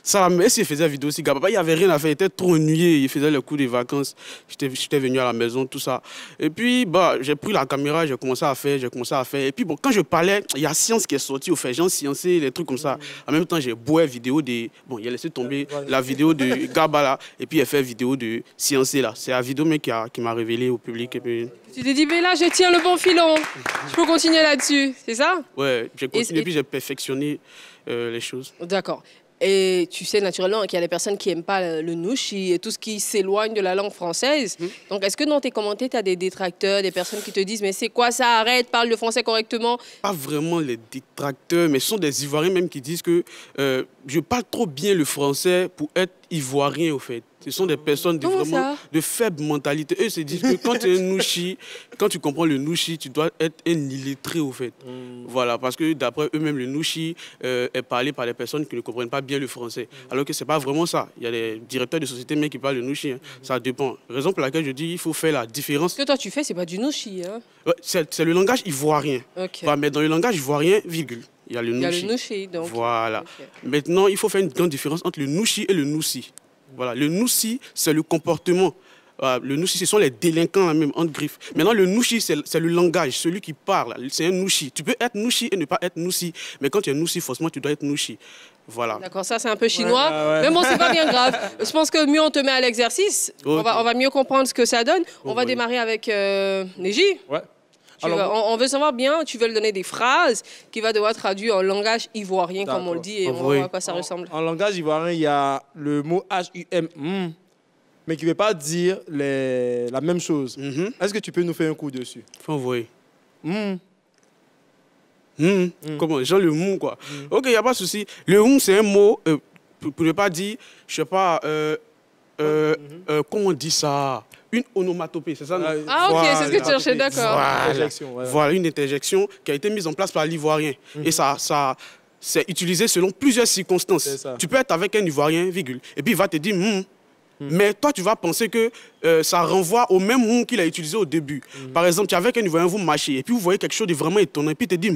ça, la messe, il faisait vidéo aussi gaba. Il n'y avait rien à faire, il était trop ennuyé. Il faisait le coup des vacances. J'étais venu à la maison, tout ça. Et puis, j'ai pris la caméra, j'ai commencé à faire. Et puis, bon, quand je parlais, il y a Science qui est sorti au fait. J'ai sciencé, des trucs comme ça. En même temps, j'ai beau vidéo de... Bon, il a laissé tomber la vidéo de gaba là. Et puis, il a fait vidéo de Science là. C'est la vidéo mais qui m'a révélé au public. Et puis... Tu t'es dit, mais là, je tiens le bon filon. Je peux continuer là-dessus, c'est ça? Ouais, j'ai continué, puis j'ai perfectionné les choses. D'accord. Et tu sais naturellement qu'il y a des personnes qui n'aiment pas le nouchi et tout ce qui s'éloigne de la langue française. Donc, est-ce que dans tes commentaires, tu as des détracteurs, des personnes qui te disent « Mais c'est quoi ça? Arrête, parle le français correctement ». Pas vraiment les détracteurs, mais ce sont des Ivoiriens même qui disent que je parle trop bien le français pour être Ivoirien, au fait. Ce sont des personnes de faible mentalité. Eux se disent que quand tu es un Nushi, quand tu comprends le Nushi, tu dois être un illettré au fait. Voilà, parce que d'après eux-mêmes, le Nushi est parlé par des personnes qui ne comprennent pas bien le français. Alors que ce n'est pas vraiment ça. Il y a des directeurs de société mais qui parlent le Nushi. Hein. Ça dépend. Raison pour laquelle je dis qu'il faut faire la différence. Ce que toi tu fais, c'est pas du Nushi. Hein? Ouais, c'est le langage ivoirien. Okay. Enfin, mais dans le langage ivoirien, virgule. Il y a le Nushi. Il y a le Nushi, donc. Voilà. Okay. Maintenant, il faut faire une grande différence entre le Nushi et le Noussi. Voilà. Le Noussi, c'est le comportement. Le Nushi, ce sont les délinquants même, entre griffes. Maintenant, le Nushi, c'est le langage, celui qui parle. C'est un Nushi. Tu peux être Nushi et ne pas être Noussi. Mais quand tu es Noussi, forcément, tu dois être Nushi. Voilà. D'accord, ça c'est un peu chinois. Ouais. Mais bon, c'est pas bien grave. Je pense que mieux on te met à l'exercice. Okay. On va mieux comprendre ce que ça donne. On va démarrer avec Neji. Ouais. On veut savoir bien, tu veux lui donner des phrases qui va devoir traduire en langage ivoirien, comme on le dit, et on va voir à quoi ça ressemble. En langage ivoirien, il y a le mot H-U-M, mais qui ne veut pas dire la même chose. Est-ce que tu peux nous faire un coup dessus? Faut envoyer. Comment? Genre le mou, quoi. Ok, il n'y a pas de souci. Le mou, c'est un mot, pour ne pas dire, je sais pas, comment on dit ça? Une onomatopée, c'est ça? Ah, ok, c'est ce que tu cherchais, d'accord. Voilà, une interjection qui a été mise en place par l'Ivoirien. Et ça c'est utilisé selon plusieurs circonstances. Tu peux être avec un Ivoirien, virgule, et puis il va te dire mais toi, tu vas penser que ça renvoie au même mot qu'il a utilisé au début. Par exemple, tu es avec un Ivoirien, vous marchez, et puis vous voyez quelque chose de vraiment étonnant, et puis il te dit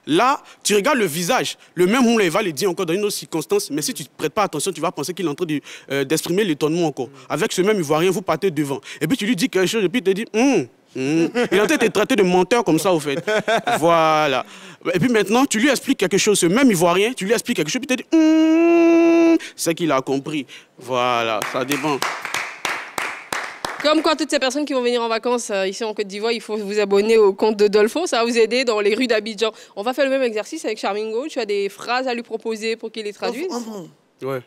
là, tu regardes le visage, le même mot, il va le dire encore dans une autre circonstance, mais si tu ne prêtes pas attention, tu vas penser qu'il est en train d'exprimer l'étonnement encore. Avec ce même Ivoirien, vous partez devant. Et puis tu lui dis quelque chose, et puis il te dit il est en train de te traiter de menteur comme ça, au fait. Voilà. Et puis maintenant, tu lui expliques quelque chose, ce même Ivoirien, tu lui expliques quelque chose, puis il te dit c'est qu'il a compris. Voilà, ça dépend. Comme quoi, toutes ces personnes qui vont venir en vacances ici en Côte d'Ivoire, il faut vous abonner au compte de Dolfo. Ça va vous aider dans les rues d'Abidjan. On va faire le même exercice avec Charmingo. Tu as des phrases à lui proposer pour qu'il les traduise? Ouais.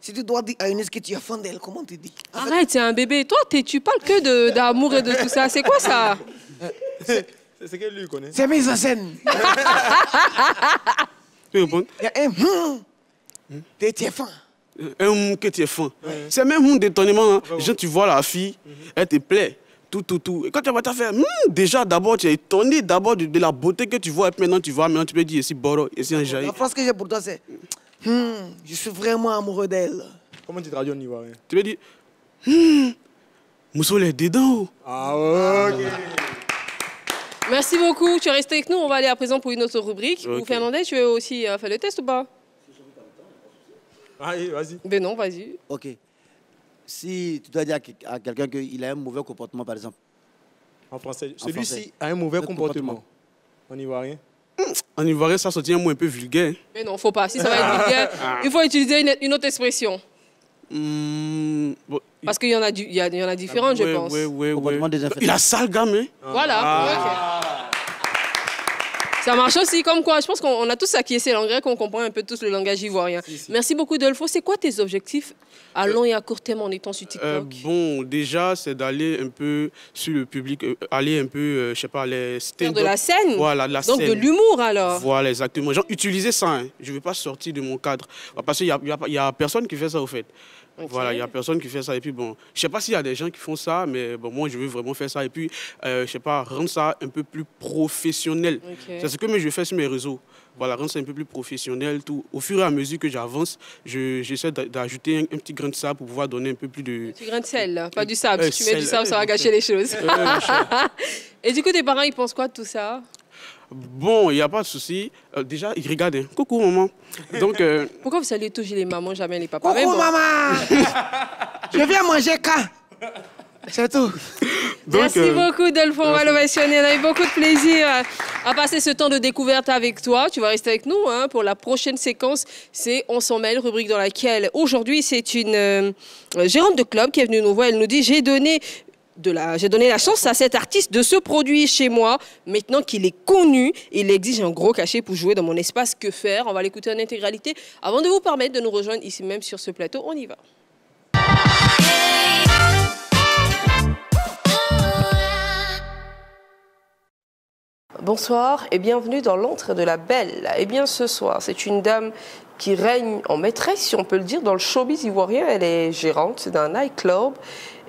Si tu dois dire à Eunice que tu es fan d'elle, comment tu dis? Arrête, c'est un bébé. Toi, tu parles que d'amour et de tout ça. C'est quoi ça? C'est qu'elle lui connaît. C'est mise en scène. Tu réponds? Il y a un tu es fan. Un que tu es fan. C'est même un détonnement. Hein. Genre, tu vois la fille, elle te plaît. Tout. Et quand tu vas te faire, déjà, d'abord, tu es étonné d'abord de la beauté que tu vois. Et puis maintenant, tu peux dire ici, Boro, ici, en Jaï. La phrase que j'ai pour toi, c'est je suis vraiment amoureux d'elle. Comment tu traduis en ivoirien? Tu peux dire Mousso les dedans. Ah, ok. Merci beaucoup. Tu es resté avec nous. On va aller à présent pour une autre rubrique. Okay. Ou Fernandez, tu veux aussi faire le test ou pas? Allez, vas-y. Ben non, vas-y. Ok. Si tu dois dire à quelqu'un qu'il a un mauvais comportement, par exemple. En français. Celui-ci a un mauvais comportement. En ivoirien? En ivoirien, ça sortit un mot un peu vulgaire. Mais non, faut pas. Si ça va être vulgaire, il faut utiliser une autre expression. Parce qu'il y en a différentes, je pense. Il a sale gamme, hein? Voilà. Okay. Ça marche aussi, comme quoi, je pense qu'on a tous acquiescé l'anglais, qu'on comprend un peu tous le langage ivoirien. Si. Merci beaucoup, Dolfo. C'est quoi tes objectifs à long et à court terme en étant sur TikTok? Bon, déjà, c'est d'aller un peu sur le public, aller un peu, je sais pas, les stand-up. De la scène? Voilà, de la scène. Donc de l'humour, alors? Voilà, exactement. Genre, utiliser ça, hein. Je ne veux pas sortir de mon cadre. Parce qu'il y a personne qui fait ça, au fait. Okay. Voilà, il n'y a personne qui fait ça. Et puis, bon, je ne sais pas s'il y a des gens qui font ça, mais bon, moi, je veux vraiment faire ça. Et puis, je ne sais pas, rendre ça un peu plus professionnel. Okay. C'est ce que je fais sur mes réseaux. Voilà, rendre ça un peu plus professionnel. Tout. Au fur et à mesure que j'avance, j'essaie d'ajouter un petit grain de sable pour pouvoir donner un peu plus de... Un petit grain de sel, là. Pas du sable. Si tu mets du sable, ça va gâcher les choses. Et du coup, tes parents, ils pensent quoi de tout ça? Bon, il n'y a pas de souci. Déjà, ils regardent. Hein. Coucou, maman. Donc, pourquoi vous saluez toujours les mamans, jamais les papas? Coucou, maman. Je viens manger quand? C'est tout. Donc, merci beaucoup, Dolfo. On va l'ovationner. On a eu beaucoup de plaisir à passer ce temps de découverte avec toi. Tu vas rester avec nous hein, pour la prochaine séquence. C'est On s'en mêle, rubrique dans laquelle, aujourd'hui, c'est une gérante de club qui est venue nous voir. Elle nous dit, j'ai donné la chance à cet artiste de se produire chez moi. Maintenant qu'il est connu, il exige un gros cachet pour jouer dans mon espace. Que faire? On va l'écouter en intégralité. Avant de vous permettre de nous rejoindre ici même sur ce plateau, on y va. Bonsoir et bienvenue dans l'antre de la belle. Eh bien ce soir, c'est une dame qui règne en maîtresse, si on peut le dire, dans le showbiz ivoirien. Elle est gérante d'un nightclub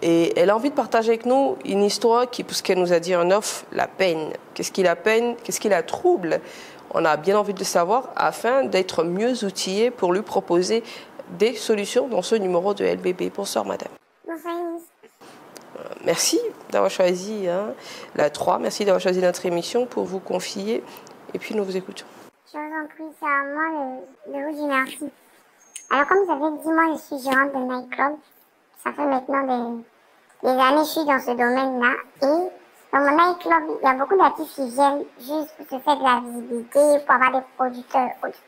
et elle a envie de partager avec nous une histoire qui, puisqu'elle nous a dit en off, la peine. Qu'est-ce qui la peine? Qu'est-ce qui la trouble? On a bien envie de le savoir afin d'être mieux outillé pour lui proposer des solutions dans ce numéro de LBB. Bonsoir madame. Bonsoir. Merci d'avoir choisi la 3. Merci d'avoir choisi notre émission pour vous confier. Et puis nous vous écoutons. Je vous en prie, c'est à moi de vous dire merci. Alors comme vous avez dit, moi je suis gérante de nightclub. Ça fait maintenant des années que je suis dans ce domaine-là. Et dans mon nightclub, il y a beaucoup d'artistes qui viennent juste pour se faire de la visibilité, pour avoir des producteurs autres.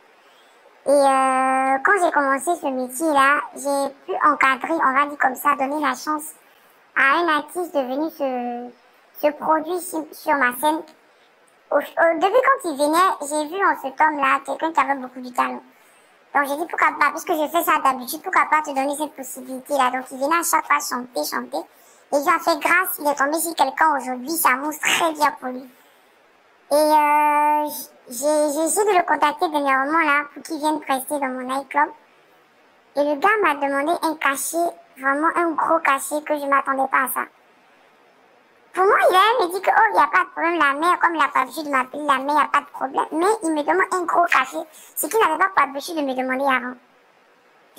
Et quand j'ai commencé ce métier-là, j'ai pu encadrer, on va dire comme ça, donner la chance à un artiste de venir se produire sur ma scène. Au début, quand il venait, j'ai vu en cet homme-là quelqu'un qui avait beaucoup de talent. Donc j'ai dit pourquoi pas, puisque je fais ça d'habitude, pourquoi pas te donner cette possibilité-là. Donc il venait à chaque fois chanter. Et il a fait grâce, il est tombé sur quelqu'un aujourd'hui, ça montre très bien pour lui. Et j'ai essayé de le contacter dernièrement là pour qu'il vienne prester dans mon nightclub. Et le gars m'a demandé un cachet, vraiment un gros cachet que je ne m'attendais pas à ça. Pour moi, il me dit que oh, il n'y a pas de problème, la mère, comme il n'a pas l'habitude de m'appeler la mère, il n'y a pas de problème. Mais il me demande un gros cachet, ce qu'il n'avait pas l'habitude de me demander avant.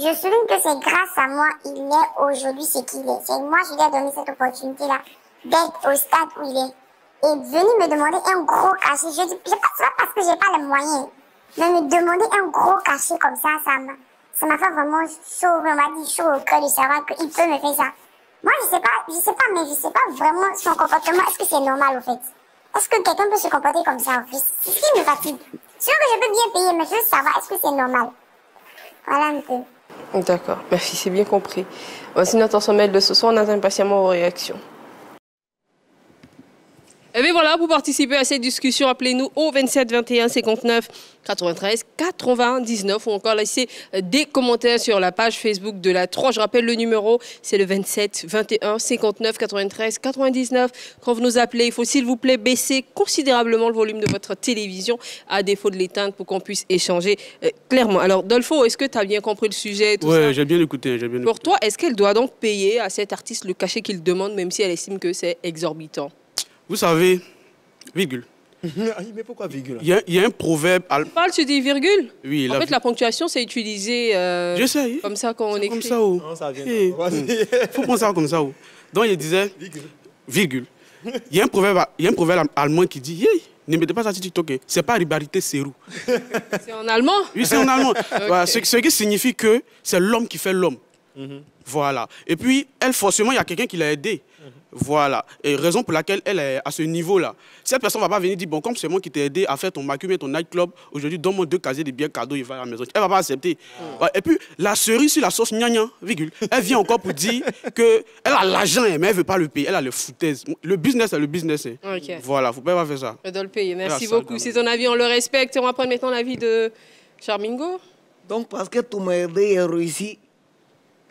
Je souligne que c'est grâce à moi, il est aujourd'hui ce qu'il est. C'est moi, je lui ai donné cette opportunité-là d'être au stade où il est. Et venir me demander un gros cachet, je dis, c'est pas parce que j'ai pas les moyens. Mais me demander un gros cachet comme ça m'a fait vraiment chaud, on m'a dit chaud au cœur de savoir qu'il peut me faire ça. Moi, je sais pas vraiment son comportement. Est-ce que c'est normal, au fait? Est-ce que quelqu'un peut se comporter comme ça, au fait? C'est ce qui me fatigue. C'est sûr que je peux bien payer, mais je veux savoir, est-ce que c'est normal? Voilà un peu. D'accord, merci, c'est bien compris. Voici notre sommet de ce soir, on attend impatiemment vos réactions. Et bien voilà, pour participer à cette discussion, appelez-nous au 27 21 59 93 99 ou encore laissez des commentaires sur la page Facebook de la 3. Je rappelle le numéro, c'est le 27 21 59 93 99. Quand vous nous appelez, il faut s'il vous plaît baisser considérablement le volume de votre télévision à défaut de l'éteindre pour qu'on puisse échanger clairement. Alors Dolfo, est-ce que tu as bien compris le sujet? Oui, j'ai bien écouté. Pour toi, est-ce qu'elle doit donc payer à cet artiste le cachet qu'il demande même si elle estime que c'est exorbitant? Vous savez, virgule. Mais pourquoi virgule? Il y a un proverbe... Tu dis virgule? Oui. En fait, la ponctuation, c'est utilisé comme ça quand on écrit. Comme ça, oh. Non, ça vient. Faut prendre ça comme ça, oh. Donc, il disait, virgule. Il y a un proverbe allemand qui dit, hey, ne mettez pas ça sur TikTok, c'est pas ribarité, c'est roux. C'est en allemand? Oui, c'est en allemand. Okay. Voilà, ce qui signifie que c'est l'homme qui fait l'homme. Voilà. Et puis, elle, forcément, il y a quelqu'un qui l'a aidée. Voilà. Et raison pour laquelle elle est à ce niveau-là. Cette personne ne va pas venir dire, bon, comme c'est moi qui t'ai aidé à faire ton macume et ton nightclub, aujourd'hui, donne-moi 2 casiers de bières cadeaux, il va à la maison. Elle ne va pas accepter. Ouais. Et puis, la cerise sur la sauce gnagnan, virgule, elle vient encore pour dire qu'elle a l'argent, mais elle ne veut pas le payer. Elle a le foutaise. Le business, c'est le business. Hein. Okay. Voilà, il ne faut pas faire ça. Elle doit le payer. Merci beaucoup. C'est ton avis, on le respecte. On va prendre maintenant l'avis de Charmingo. Donc, parce que tu m'as aidé et réussi,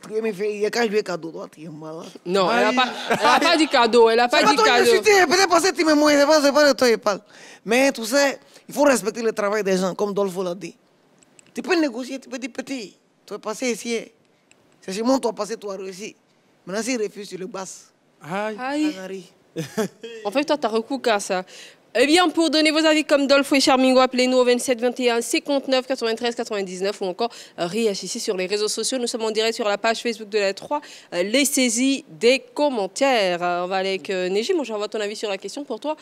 tu me fais quand je lui ai cadeau, toi, tu es malade. Non, elle n'a pas dit cadeau. Elle n'a pas dit cadeau. Peut-être parce que tu me moyens, c'est pas de toi je parle. Mais tu sais, il faut respecter le travail des gens, comme Dolfo l'a dit. Tu peux négocier, tu peux dire petit, tu vas passer ici. C'est chez moi, tu vas passer, tu as réussi. Maintenant, s'il refuse, tu le basses. Aïe. En fait, toi, tu as recours à ça. Eh bien, pour donner vos avis comme Dolfo et Charmingo, appelez-nous au 27 21 59 93 99 ou encore réagissez sur les réseaux sociaux. Nous sommes en direct sur la page Facebook de la 3. Laissez-y des commentaires. On va aller avec Neji. Moi, j'envoie ton avis sur la question pour toi.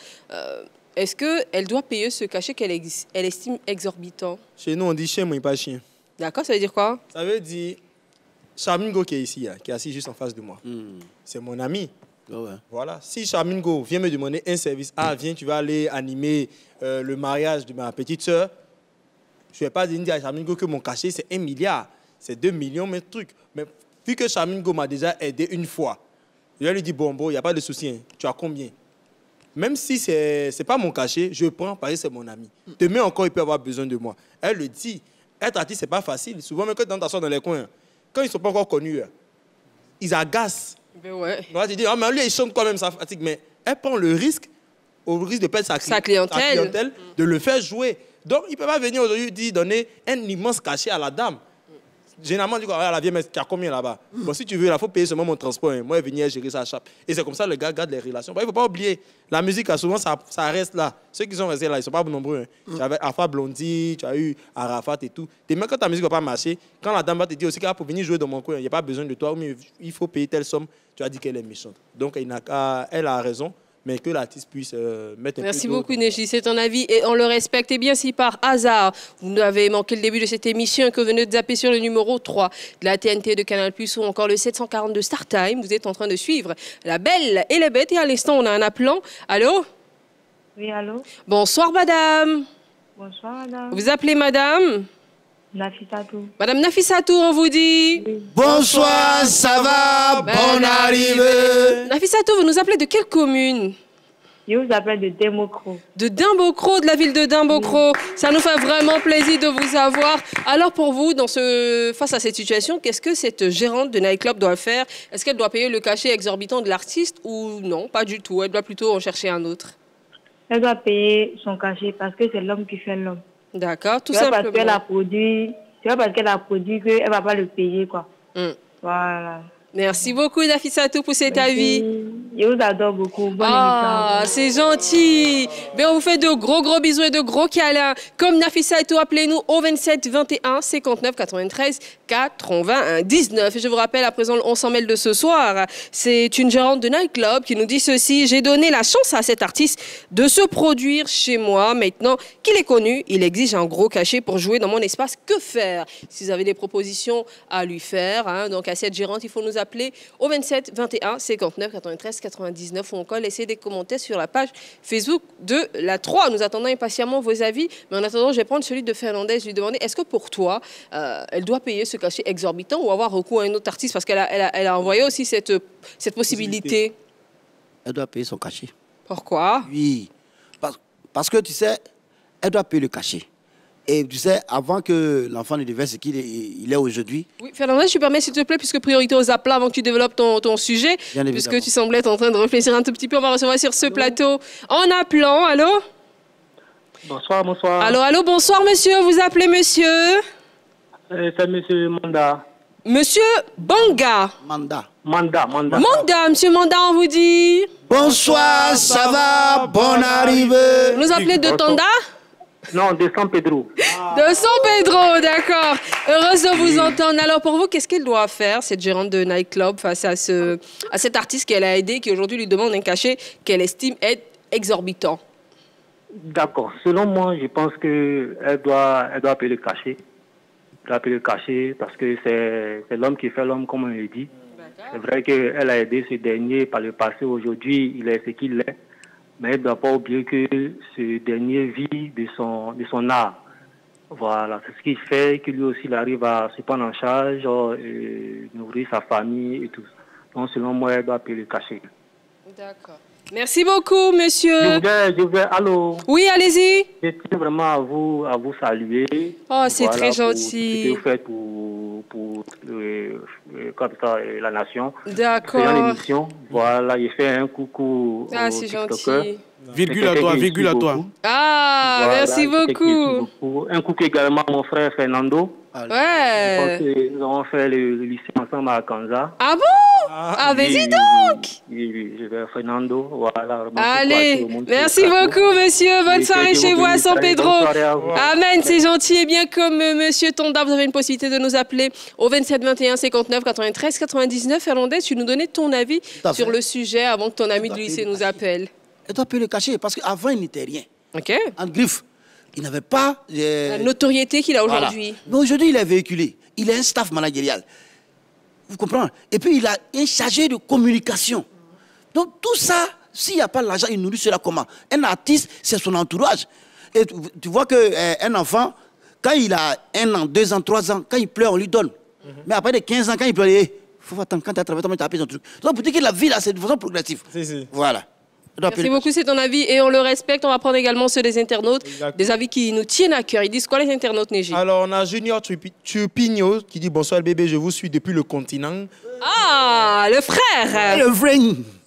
Est-ce qu'elle doit payer ce cachet qu'elle estime exorbitant? Chez nous, on dit chien, mais pas chien. D'accord, ça veut dire quoi? Ça veut dire Charmingo qui est ici, qui est assis juste en face de moi. C'est mon ami. Oh ouais. Voilà. Si Charmingo vient me demander un service, viens, tu vas aller animer le mariage de ma petite soeur, je ne vais pas dire à Charmingo que mon cachet, c'est 1 milliard, c'est 2 millions, mais trucs. Mais vu que Charmingo m'a déjà aidé une fois, je vais lui dire, bon, il n'y a pas de souci, hein. Tu as combien? Même si ce n'est pas mon cachet, je prends parce que c'est mon ami. Demain encore, il peut avoir besoin de moi. Elle le dit, être artiste, ce n'est pas facile. Souvent, même quand tu t'assois dans les coins, quand ils ne sont pas encore connus, ils agacent. Ben ouais. Tu dis, mais lui, il chante quand même, ça fatigue. Mais elle prend le risque au risque de perdre sa clientèle, de le faire jouer. Donc, il ne peut pas venir aujourd'hui donner un immense cachet à la dame. Généralement, on dit, la vieille, mais tu as combien là-bas? Bon, si tu veux, il faut payer seulement mon transport. Moi, je vais venir gérer sa chape. Et c'est comme ça que le gars garde les relations. Il ne faut pas oublier, la musique, souvent, ça reste là. Ceux qui sont restés là, ils ne sont pas nombreux. Tu avais Alpha Blondie, tu as eu Arafat et tout. Et même quand ta musique ne va pas marcher, quand la dame va te dire aussi qu'elle pour venir jouer dans mon coin, il n'y a pas besoin de toi, mais il faut payer telle somme, tu as dit qu'elle est méchante. Donc, elle a raison. Mais que l'artiste puisse mettre un peu. Merci beaucoup, Neji. C'est ton avis et on le respecte. Et bien, si par hasard, vous avez manqué le début de cette émission et que vous venez de zapper sur le numéro 3 de la TNT de Canal+, ou encore le 742 Star Time, vous êtes en train de suivre La Belle et la Bête. Et à l'instant, on a un appelant. Allô? Oui, allô? Bonsoir, madame. Bonsoir, madame. Vous appelez madame? Nafissatou. Madame Nafissatou, on vous dit. Oui. Bonsoir, ça va? Bonne arrivée. Nafissatou, vous nous appelez de quelle commune? Je vous appelle de Dimbocro. De Dimbocro, de la ville de Dimbocro. Ça nous fait vraiment plaisir de vous avoir. Alors pour vous, face à cette situation, qu'est-ce que cette gérante de nightclub doit faire? Est-ce qu'elle doit payer le cachet exorbitant de l'artiste ou non? Pas du tout. Elle doit plutôt en chercher un autre. Elle doit payer son cachet parce que c'est l'homme qui fait l'homme. D'accord, tout simplement. Parce qu'elle a produit, c'est pas parce qu'elle a produit qu'elle ne va pas le payer, quoi. Voilà. Merci beaucoup, Nafissatou, pour cet avis. Je vous adore beaucoup. Bonne émission. C'est gentil. Ben, on vous fait de gros bisous et de gros câlins. Comme Nafissatou, appelez-nous au 27 21 59 93 99. Et je vous rappelle, à présent, on s'en mêle de ce soir. C'est une gérante de nightclub qui nous dit ceci. J'ai donné la chance à cet artiste de se produire chez moi. Maintenant qu'il est connu, il exige un gros cachet pour jouer dans mon espace. Que faire? Si vous avez des propositions à lui faire, donc à cette gérante, il faut nous appeler au 27 21 59 93 99 ou encore laisser des commentaires sur la page Facebook de la 3. Nous attendons impatiemment vos avis, mais en attendant, je vais prendre celui de Fernandez, lui demander est-ce que pour toi, elle doit payer ce cachet exorbitant ou avoir recours à un autre artiste parce qu'elle a envoyé aussi cette possibilité. Elle doit payer son cachet. Pourquoi? Oui, parce que tu sais, elle doit payer le cachet. Et tu sais, avant que l'enfant ne devienne ce qu'il est aujourd'hui. Oui, Fernandez, je te permets, s'il te plaît, puisque priorité aux aplats avant que tu développes ton sujet, puisque tu semblais être en train de réfléchir un tout petit peu, on va recevoir sur ce plateau en appelant. Allô? Bonsoir, bonsoir. Allô, bonsoir, monsieur. Vous appelez monsieur? C'est monsieur Manda. Monsieur Banga. Manda, monsieur Manda, on vous dit. Bonsoir, ça va? Bonne arrivée. Vous nous appelez de Tonda? Non, de San Pedro. De San Pedro, d'accord. Heureuse de vous entendre. Alors pour vous, qu'est-ce qu'elle doit faire, cette gérante de nightclub, face à cet artiste qu'elle a aidé, qui aujourd'hui lui demande un cachet qu'elle estime être exorbitant? D'accord. Selon moi, je pense qu'elle doit payer le cachet. Elle doit payer le cachet parce que c'est l'homme qui fait l'homme, comme on le dit. C'est vrai qu'elle a aidé ce dernier par le passé. Aujourd'hui, il est ce qu'il est. Mais elle ne doit pas oublier que ce dernier vit de son art. Voilà, c'est ce qui fait que lui aussi, il arrive à se prendre en charge, nourrir sa famille et tout. Donc, selon moi, elle doit payer le cachet. D'accord. Merci beaucoup, monsieur. Allô? Oui, allez-y. Je tiens vraiment à vous saluer. Oh, c'est très gentil. Ce que vous faites comme ça, la nation. D'accord. C'est l'émission. Voilà, il fait un coucou. Ah, c'est gentil. Virgule à toi. Ah, voilà, merci beaucoup. Un coucou également à mon frère Fernando. Ouais. Nous avons fait le lycée ensemble à Kanza. Ah bon? Ah, vas-y donc. Oui, je vais Fernando. Voilà. Allez, merci beaucoup, monsieur. Bonne soirée chez vous à San Pedro. Amen, c'est gentil. Et bien, comme monsieur Tonda, vous avez une possibilité de nous appeler au 27 21 59 93 99. Fernandez, tu nous donnais ton avis sur le sujet avant que ton ami du lycée nous appelle. Elle doit payer le cachet parce qu'avant, il n'était rien. OK. En griffe. Il n'avait pas la notoriété qu'il a aujourd'hui. Voilà. Mais aujourd'hui, il est véhiculé. Il a un staff managérial. Vous comprenez? Et puis, il a un chargé de communication. Donc, tout ça, s'il n'y a pas l'argent, il nourrit cela comment? Un artiste, c'est son entourage. Et tu vois qu'un enfant, quand il a 1 an, 2 ans, 3 ans, quand il pleure, on lui donne. Mais après de 15 ans, quand il pleure, il faut attendre, quand tu as travaillé, tu as payé ton truc. Donc, pour dire que la vie, là, c'est de façon progressive. Voilà. Merci beaucoup, c'est ton avis et on le respecte. On va prendre également ceux des internautes, des avis qui nous tiennent à cœur. Ils disent quoi les internautes, Neji? Alors, on a Junior Chupigno qui dit bonsoir bébé, je vous suis depuis le continent. Ah, le frère. Le frère.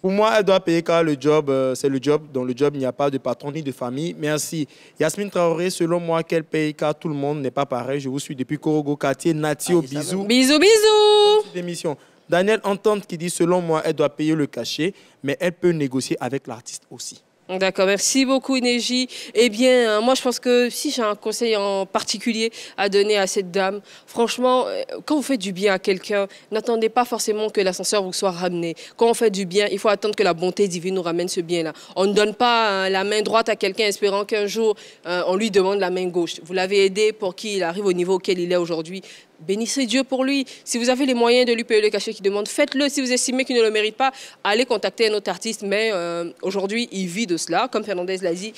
Pour moi, elle doit payer car le job, c'est le job. Dans le job, il n'y a pas de patron ni de famille. Merci. Yasmine Traoré, selon moi, qu'elle paye car tout le monde n'est pas pareil. Je vous suis depuis Korogo, quartier, Natio, bisous. Bisous, bisous. Émission. Daniel Entente qui dit, selon moi, elle doit payer le cachet, mais elle peut négocier avec l'artiste aussi. D'accord, merci beaucoup Neji. Eh bien, moi je pense que si j'ai un conseil en particulier à donner à cette dame, franchement, quand vous faites du bien à quelqu'un, n'attendez pas forcément que l'ascenseur vous soit ramené. Quand on fait du bien, il faut attendre que la bonté divine nous ramène ce bien-là. On ne donne pas la main droite à quelqu'un espérant qu'un jour on lui demande la main gauche. Vous l'avez aidé pour qu'il arrive au niveau auquel il est aujourd'hui. Bénissez Dieu pour lui. Si vous avez les moyens de lui payer le cachet qu'il demande, faites-le. Si vous estimez qu'il ne le mérite pas, allez contacter un autre artiste. Mais aujourd'hui, il vit de cela. Comme Fernandez l'a dit,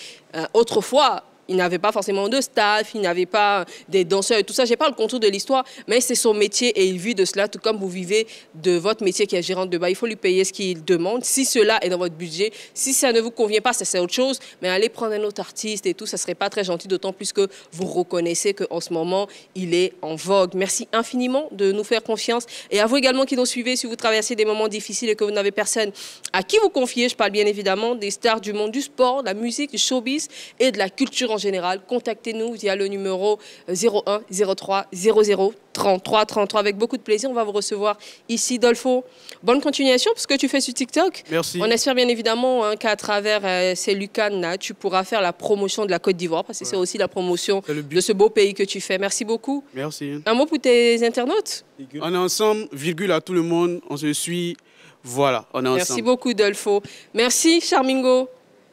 autrefois, il n'avait pas forcément de staff, il n'avait pas des danseurs et tout ça. Je n'ai pas le contour de l'histoire, mais c'est son métier et il vit de cela, tout comme vous vivez de votre métier qui est gérante de bar. Il faut lui payer ce qu'il demande. Si cela est dans votre budget, si ça ne vous convient pas, c'est autre chose. Mais allez prendre un autre artiste et tout, ça ne serait pas très gentil, d'autant plus que vous reconnaissez qu'en ce moment, il est en vogue. Merci infiniment de nous faire confiance. Et à vous également qui nous suivez, si vous traversez des moments difficiles et que vous n'avez personne à qui vous confier, je parle bien évidemment des stars du monde du sport, de la musique, du showbiz et de la culture en général, contactez-nous via le numéro 01 03 00 33 33. Avec beaucoup de plaisir, on va vous recevoir ici, Dolfo. Bonne continuation pour ce que tu fais sur TikTok. Merci. On espère bien évidemment qu'à travers ces Lucanes, tu pourras faire la promotion de la Côte d'Ivoire, parce que c'est aussi la promotion de ce beau pays que tu fais. Merci beaucoup. Merci. Un mot pour tes internautes? On est ensemble, virgule à tout le monde, on se suit. Voilà, on est ensemble. Merci beaucoup, Dolfo. Merci, Charmingo.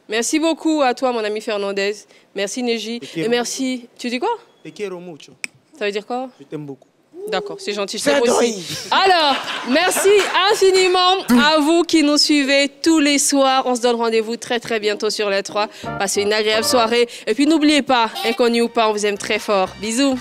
Merci beaucoup à toi, mon ami Fernandez. Merci, Neji. Et merci. Tu dis quoi? Ça veut dire quoi? Je t'aime beaucoup. D'accord, c'est gentil. Je t'aime aussi. Alors, merci infiniment à vous qui nous suivez tous les soirs. On se donne rendez-vous très très bientôt sur les 3. Passez une agréable soirée. Et puis n'oubliez pas, inconnu ou pas, on vous aime très fort. Bisous.